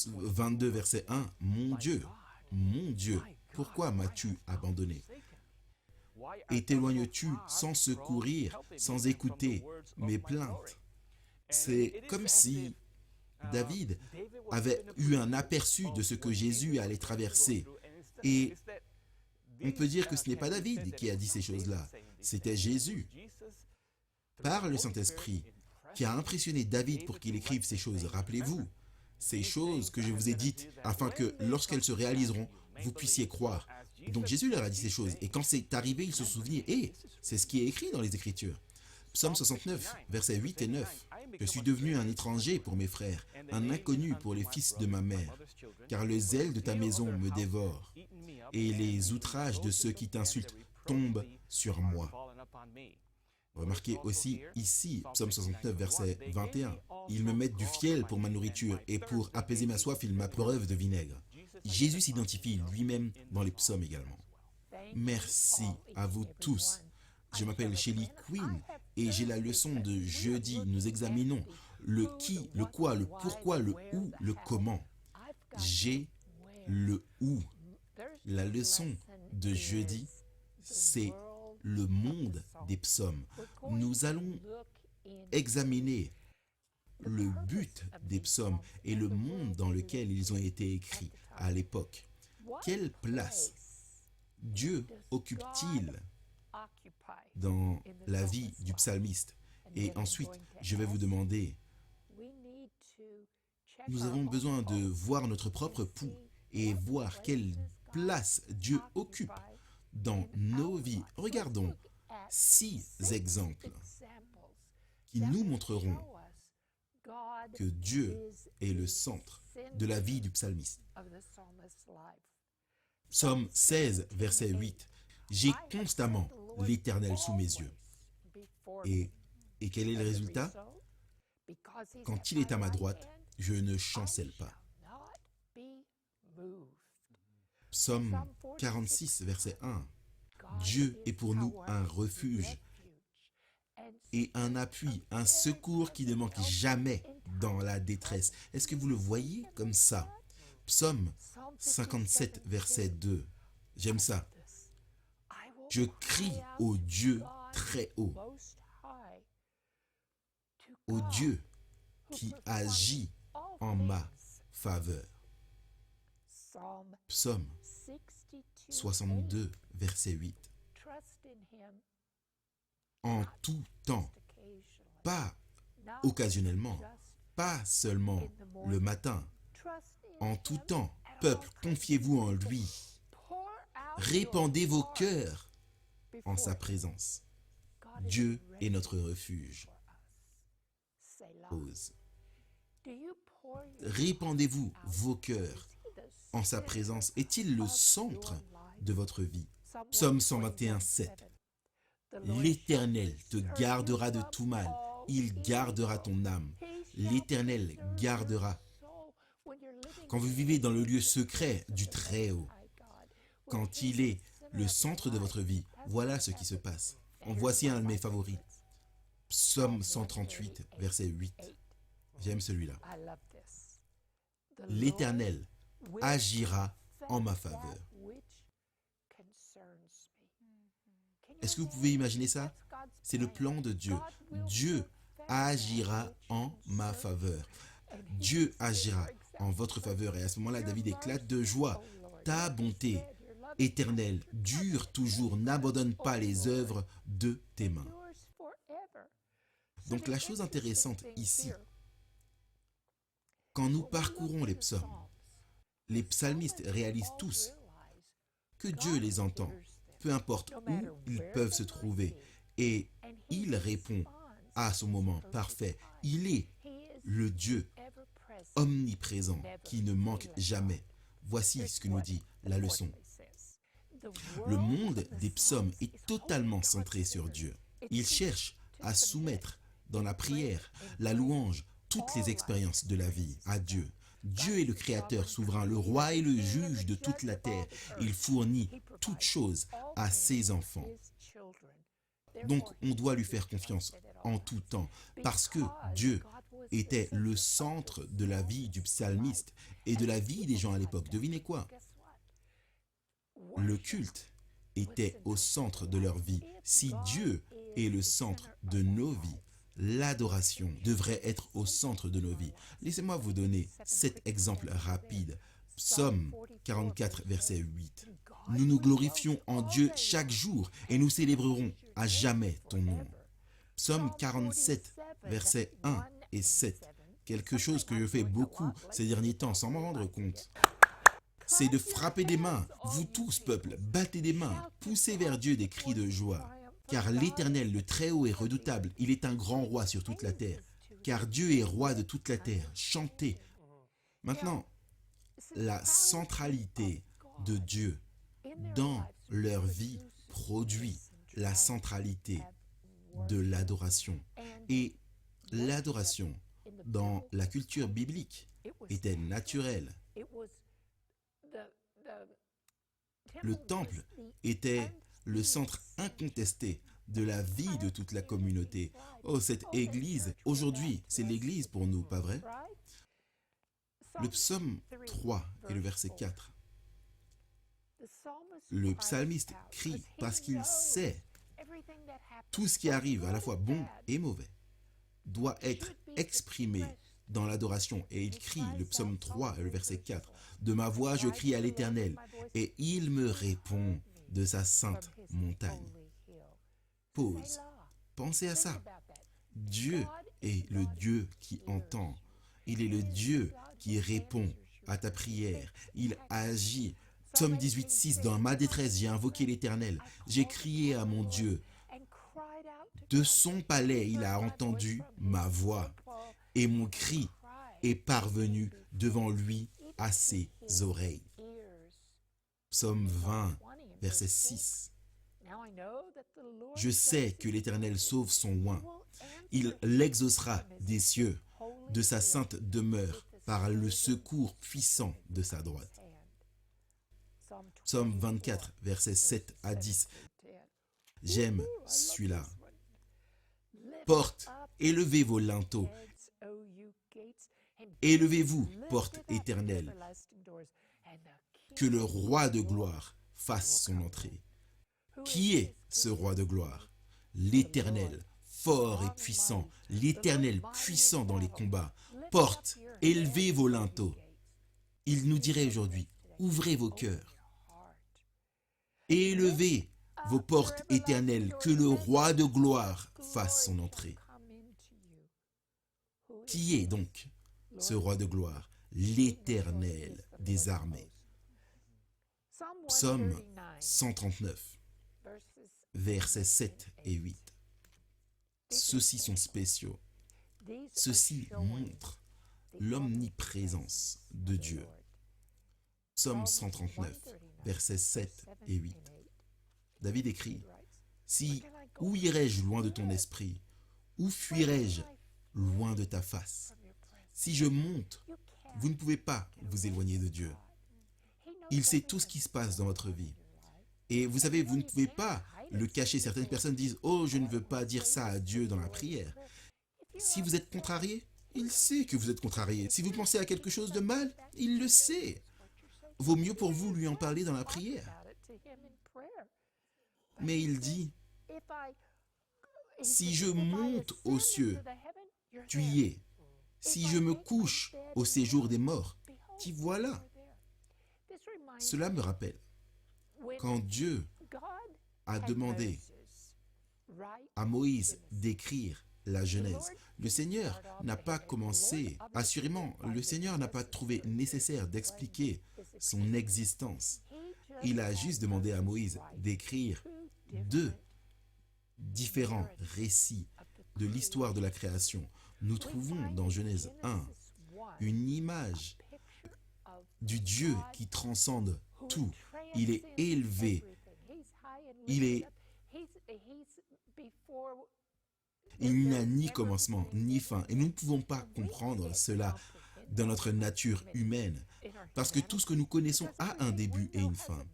Speaker 1: 22, verset 1. Mon Dieu, pourquoi m'as-tu abandonné? Et t'éloignes-tu sans secourir, sans écouter mes plaintes? C'est comme si David avait eu un aperçu de ce que Jésus allait traverser. Et on peut dire que ce n'est pas David qui a dit ces choses-là, c'était Jésus, par le Saint-Esprit, qui a impressionné David pour qu'il écrive ces choses. Rappelez-vous, ces choses que je vous ai dites, afin que lorsqu'elles se réaliseront, vous puissiez croire. Donc Jésus leur a dit ces choses, et quand c'est arrivé, ils se souvenaient, et c'est ce qui est écrit dans les Écritures. Psaume 69, versets 8 et 9. Je suis devenu un étranger pour mes frères, un inconnu pour les fils de ma mère, car le zèle de ta maison me dévore, et les outrages de ceux qui t'insultent tombent sur moi. Remarquez aussi ici, Psaume 69, verset 21. Ils me mettent du fiel pour ma nourriture, et pour apaiser ma soif, ils m'abreuvent de vinaigre. Jésus s'identifie lui-même dans les psaumes également. Merci à vous tous. Je m'appelle Shelly Quinn et j'ai la leçon de jeudi. Nous examinons le qui, le quoi, le pourquoi, le où, le comment. J'ai le où. La leçon de jeudi, c'est le monde des psaumes. Nous allons examiner le but des psaumes et le monde dans lequel ils ont été écrits à l'époque. Quelle place Dieu occupe-t-il dans la vie du psalmiste? Et ensuite, je vais vous demander, nous avons besoin de voir notre propre pouls et voir quelle place Dieu occupe dans nos vies. Regardons 6 exemples qui nous montreront que Dieu est le centre de la vie du psalmiste. Psaume 16, verset 8. J'ai constamment l'Éternel sous mes yeux. Et quel est le résultat? Quand il est à ma droite, je ne chancelle pas. Psaume 46, verset 1. Dieu est pour nous un refuge et un appui, un secours qui ne manque jamais dans la détresse. Est-ce que vous le voyez comme ça? Psaume 57, verset 2. J'aime ça. Je crie au Dieu très haut, au Dieu qui agit en ma faveur. Psaume 62, verset 8. En tout temps, pas occasionnellement, pas seulement le matin, en tout temps, peuple, confiez-vous en lui. Répandez vos cœurs en sa présence. Dieu est notre refuge. Pause. Répandez-vous vos cœurs en sa présence. Est-il le centre de votre vie? Psaume 121, 7. L'Éternel te gardera de tout mal. Il gardera ton âme. L'Éternel gardera. Quand vous vivez dans le lieu secret du Très-Haut, quand il est le centre de votre vie, voilà ce qui se passe. En voici un de mes favoris. Psaume 138, verset 8. J'aime celui-là. L'Éternel agira en ma faveur. Est-ce que vous pouvez imaginer ça? C'est le plan de Dieu. Dieu agira en ma faveur. Dieu agira en votre faveur. Et à ce moment-là, David éclate de joie. Ta bonté éternelle dure toujours. N'abandonne pas les œuvres de tes mains. Donc la chose intéressante ici, quand nous parcourons les psaumes, les psalmistes réalisent tous que Dieu les entend, peu importe où ils peuvent se trouver, et il répond à son moment parfait. Il est le Dieu omniprésent qui ne manque jamais. Voici ce que nous dit la leçon. Le monde des psaumes est totalement centré sur Dieu. Il cherche à soumettre dans la prière, la louange, toutes les expériences de la vie à Dieu. Dieu est le créateur souverain, le roi et le juge de toute la terre. Il fournit toutes choses à ses enfants. Donc, on doit lui faire confiance en tout temps, parce que Dieu était le centre de la vie du psalmiste et de la vie des gens à l'époque. Devinez quoi? Le culte était au centre de leur vie. Si Dieu est le centre de nos vies, l'adoration devrait être au centre de nos vies. Laissez-moi vous donner 7 exemples rapides. Psaume 44, verset 8. Nous nous glorifions en Dieu chaque jour et nous célébrerons à jamais ton nom. Psaume 47, versets 1 et 7. Quelque chose que je fais beaucoup ces derniers temps sans m'en rendre compte. C'est de frapper des mains. Vous tous, peuple, battez des mains, poussez vers Dieu des cris de joie. Car l'Éternel, le Très-Haut, est redoutable. Il est un grand roi sur toute la terre. Car Dieu est roi de toute la terre. Chantez. Maintenant, la centralité de Dieu dans leur vie produit la centralité de l'adoration. Et l'adoration, dans la culture biblique, était naturelle. Le temple était le centre incontesté de la vie de toute la communauté. Oh, cette église, aujourd'hui, c'est l'église pour nous, pas vrai? Le psaume 3 et le verset 4. Le psalmiste crie parce qu'il sait tout ce qui arrive, à la fois bon et mauvais, doit être exprimé dans l'adoration. Et il crie, le psaume 3 et le verset 4, « De ma voix je crie à l'Éternel, et il me répond de sa sainte montagne. » Pause. Pensez à ça. Dieu est le Dieu qui entend. Il est le Dieu qui répond à ta prière. Il agit. Psaume 18, 6, « Dans ma détresse, j'ai invoqué l'Éternel. J'ai crié à mon Dieu. De son palais, il a entendu ma voix. Et mon cri est parvenu devant lui à ses oreilles. » Psaume 20, verset 6. « Je sais que l'Éternel sauve son oint. Il l'exaucera des cieux, de sa sainte demeure, par le secours puissant de sa droite. » Psaume 24, versets 7 à 10. J'aime celui-là. « Portes, élevez vos linteaux. Élevez-vous, porte éternelle. Que le roi de gloire fasse son entrée. » Qui est ce roi de gloire? L'Éternel, fort et puissant, l'Éternel puissant dans les combats. Porte, élevez vos linteaux. Il nous dirait aujourd'hui, ouvrez vos cœurs. Élevez vos portes éternelles, que le roi de gloire fasse son entrée. Qui est donc ce roi de gloire? L'Éternel des armées. Psaume 139, versets 7 et 8. Ceux-ci sont spéciaux. Ceux-ci montrent l'omniprésence de Dieu. Psaume 139, versets 7 et 8. David écrit, « Si, où irai-je loin de ton esprit? Où fuirai-je loin de ta face? Si je monte, vous ne pouvez pas vous éloigner de Dieu. Il sait tout ce qui se passe dans votre vie. Et vous savez, vous ne pouvez pas le cacher. Certaines personnes disent, « Oh, je ne veux pas dire ça à Dieu dans la prière. » Si vous êtes contrarié, il sait que vous êtes contrarié. Si vous pensez à quelque chose de mal, il le sait. Vaut mieux pour vous lui en parler dans la prière. Mais il dit, « Si je monte aux cieux, tu y es. Si je me couche au séjour des morts, t'y voilà. » Cela me rappelle quand Dieu a demandé à Moïse d'écrire la Genèse. Le Seigneur n'a pas commencé, assurément, le Seigneur n'a pas trouvé nécessaire d'expliquer son existence. Il a juste demandé à Moïse d'écrire 2 différents récits de l'histoire de la création. Nous trouvons dans Genèse 1 une image du Dieu qui transcende tout. Il est élevé. Il n'y a ni commencement, ni fin. Et nous ne pouvons pas comprendre cela dans notre nature humaine. Parce que tout ce que nous connaissons a un début et une fin.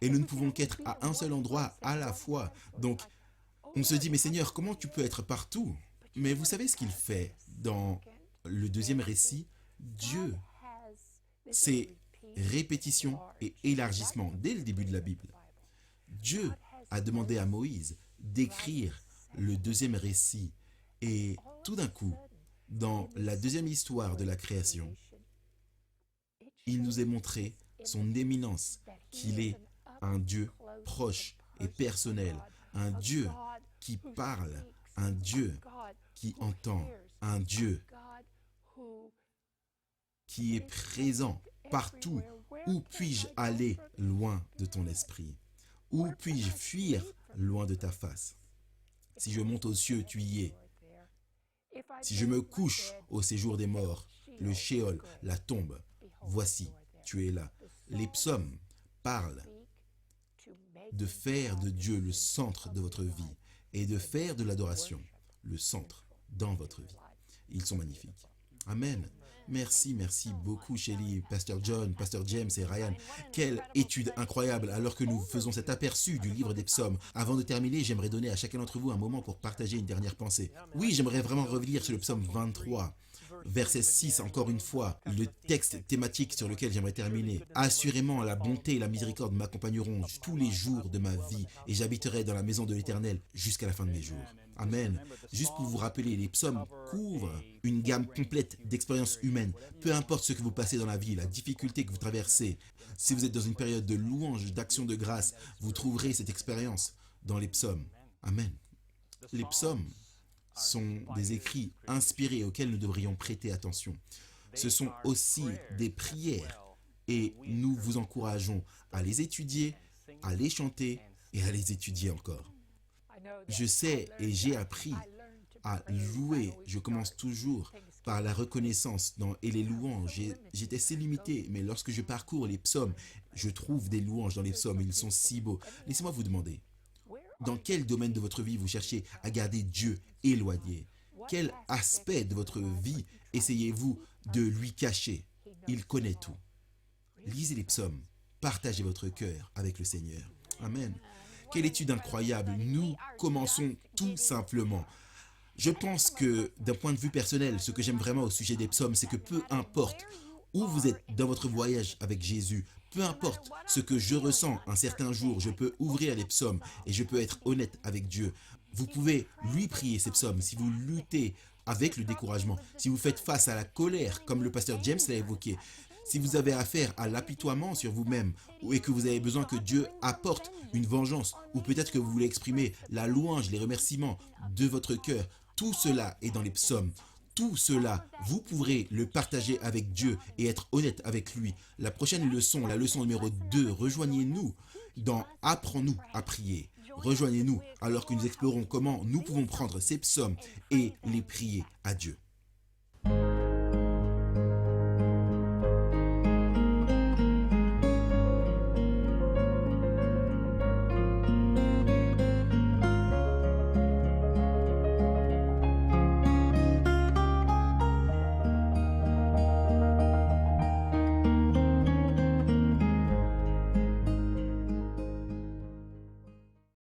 Speaker 1: Et nous ne pouvons qu'être à un seul endroit à la fois. Donc, on se dit, mais Seigneur, comment tu peux être partout? Mais vous savez ce qu'il fait dans le deuxième récit? Dieu, c'est répétition et élargissement dès le début de la Bible. Dieu a demandé à Moïse d'écrire le deuxième récit. Et tout d'un coup, dans la deuxième histoire de la création, il nous est montré son éminence, qu'il est un Dieu proche et personnel, un Dieu qui parle, un Dieu qui entend, un Dieu qui est présent partout. Où puis-je aller loin de ton esprit? Où puis-je fuir loin de ta face? Si je monte aux cieux, tu y es. Si je me couche au séjour des morts, le shéol, la tombe, voici, tu es là. Les psaumes parlent de faire de Dieu le centre de votre vie et de faire de l'adoration le centre dans votre vie. Ils sont magnifiques. Amen. Merci beaucoup, Shelly, Pasteur John, Pasteur James et Ryan. Quelle étude incroyable alors que nous faisons cet aperçu du livre des psaumes. Avant de terminer, j'aimerais donner à chacun d'entre vous un moment pour partager une dernière pensée. Oui, j'aimerais vraiment revenir sur le psaume 23. Verset 6, encore une fois, le texte thématique sur lequel j'aimerais terminer. Assurément, la bonté et la miséricorde m'accompagneront tous les jours de ma vie et j'habiterai dans la maison de l'Éternel jusqu'à la fin de mes jours. Amen. Juste pour vous rappeler, les psaumes couvrent une gamme complète d'expériences humaines. Peu importe ce que vous passez dans la vie, la difficulté que vous traversez, si vous êtes dans une période de louange, d'action de grâce, vous trouverez cette expérience dans les psaumes. Amen. Les psaumes sont des écrits inspirés auxquels nous devrions prêter attention. Ce sont aussi des prières et nous vous encourageons à les étudier, à les chanter et à les étudier encore. Je sais et j'ai appris à louer. Je commence toujours par la reconnaissance et les louanges. J'étais si limité, mais lorsque je parcours les psaumes, je trouve des louanges dans les psaumes. Ils sont si beaux. Laissez-moi vous demander, dans quel domaine de votre vie vous cherchez à garder Dieu éloigné? Quel aspect de votre vie essayez-vous de lui cacher? Il connaît tout. Lisez les psaumes. Partagez votre cœur avec le Seigneur. Amen. Quelle étude incroyable. Nous commençons tout simplement. Je pense que d'un point de vue personnel, ce que j'aime vraiment au sujet des psaumes, c'est que peu importe où vous êtes dans votre voyage avec Jésus, peu importe ce que je ressens un certain jour, je peux ouvrir les psaumes et je peux être honnête avec Dieu. Vous pouvez lui prier ces psaumes si vous luttez avec le découragement, si vous faites face à la colère, comme le pasteur James l'a évoqué, si vous avez affaire à l'apitoiement sur vous-même et que vous avez besoin que Dieu apporte une vengeance ou peut-être que vous voulez exprimer la louange, les remerciements de votre cœur, tout cela est dans les psaumes. Tout cela, vous pourrez le partager avec Dieu et être honnête avec lui. La prochaine leçon, la leçon numéro 2, rejoignez-nous dans Apprends-nous à prier. Rejoignez-nous alors que nous explorons comment nous pouvons prendre ces psaumes et les prier à Dieu.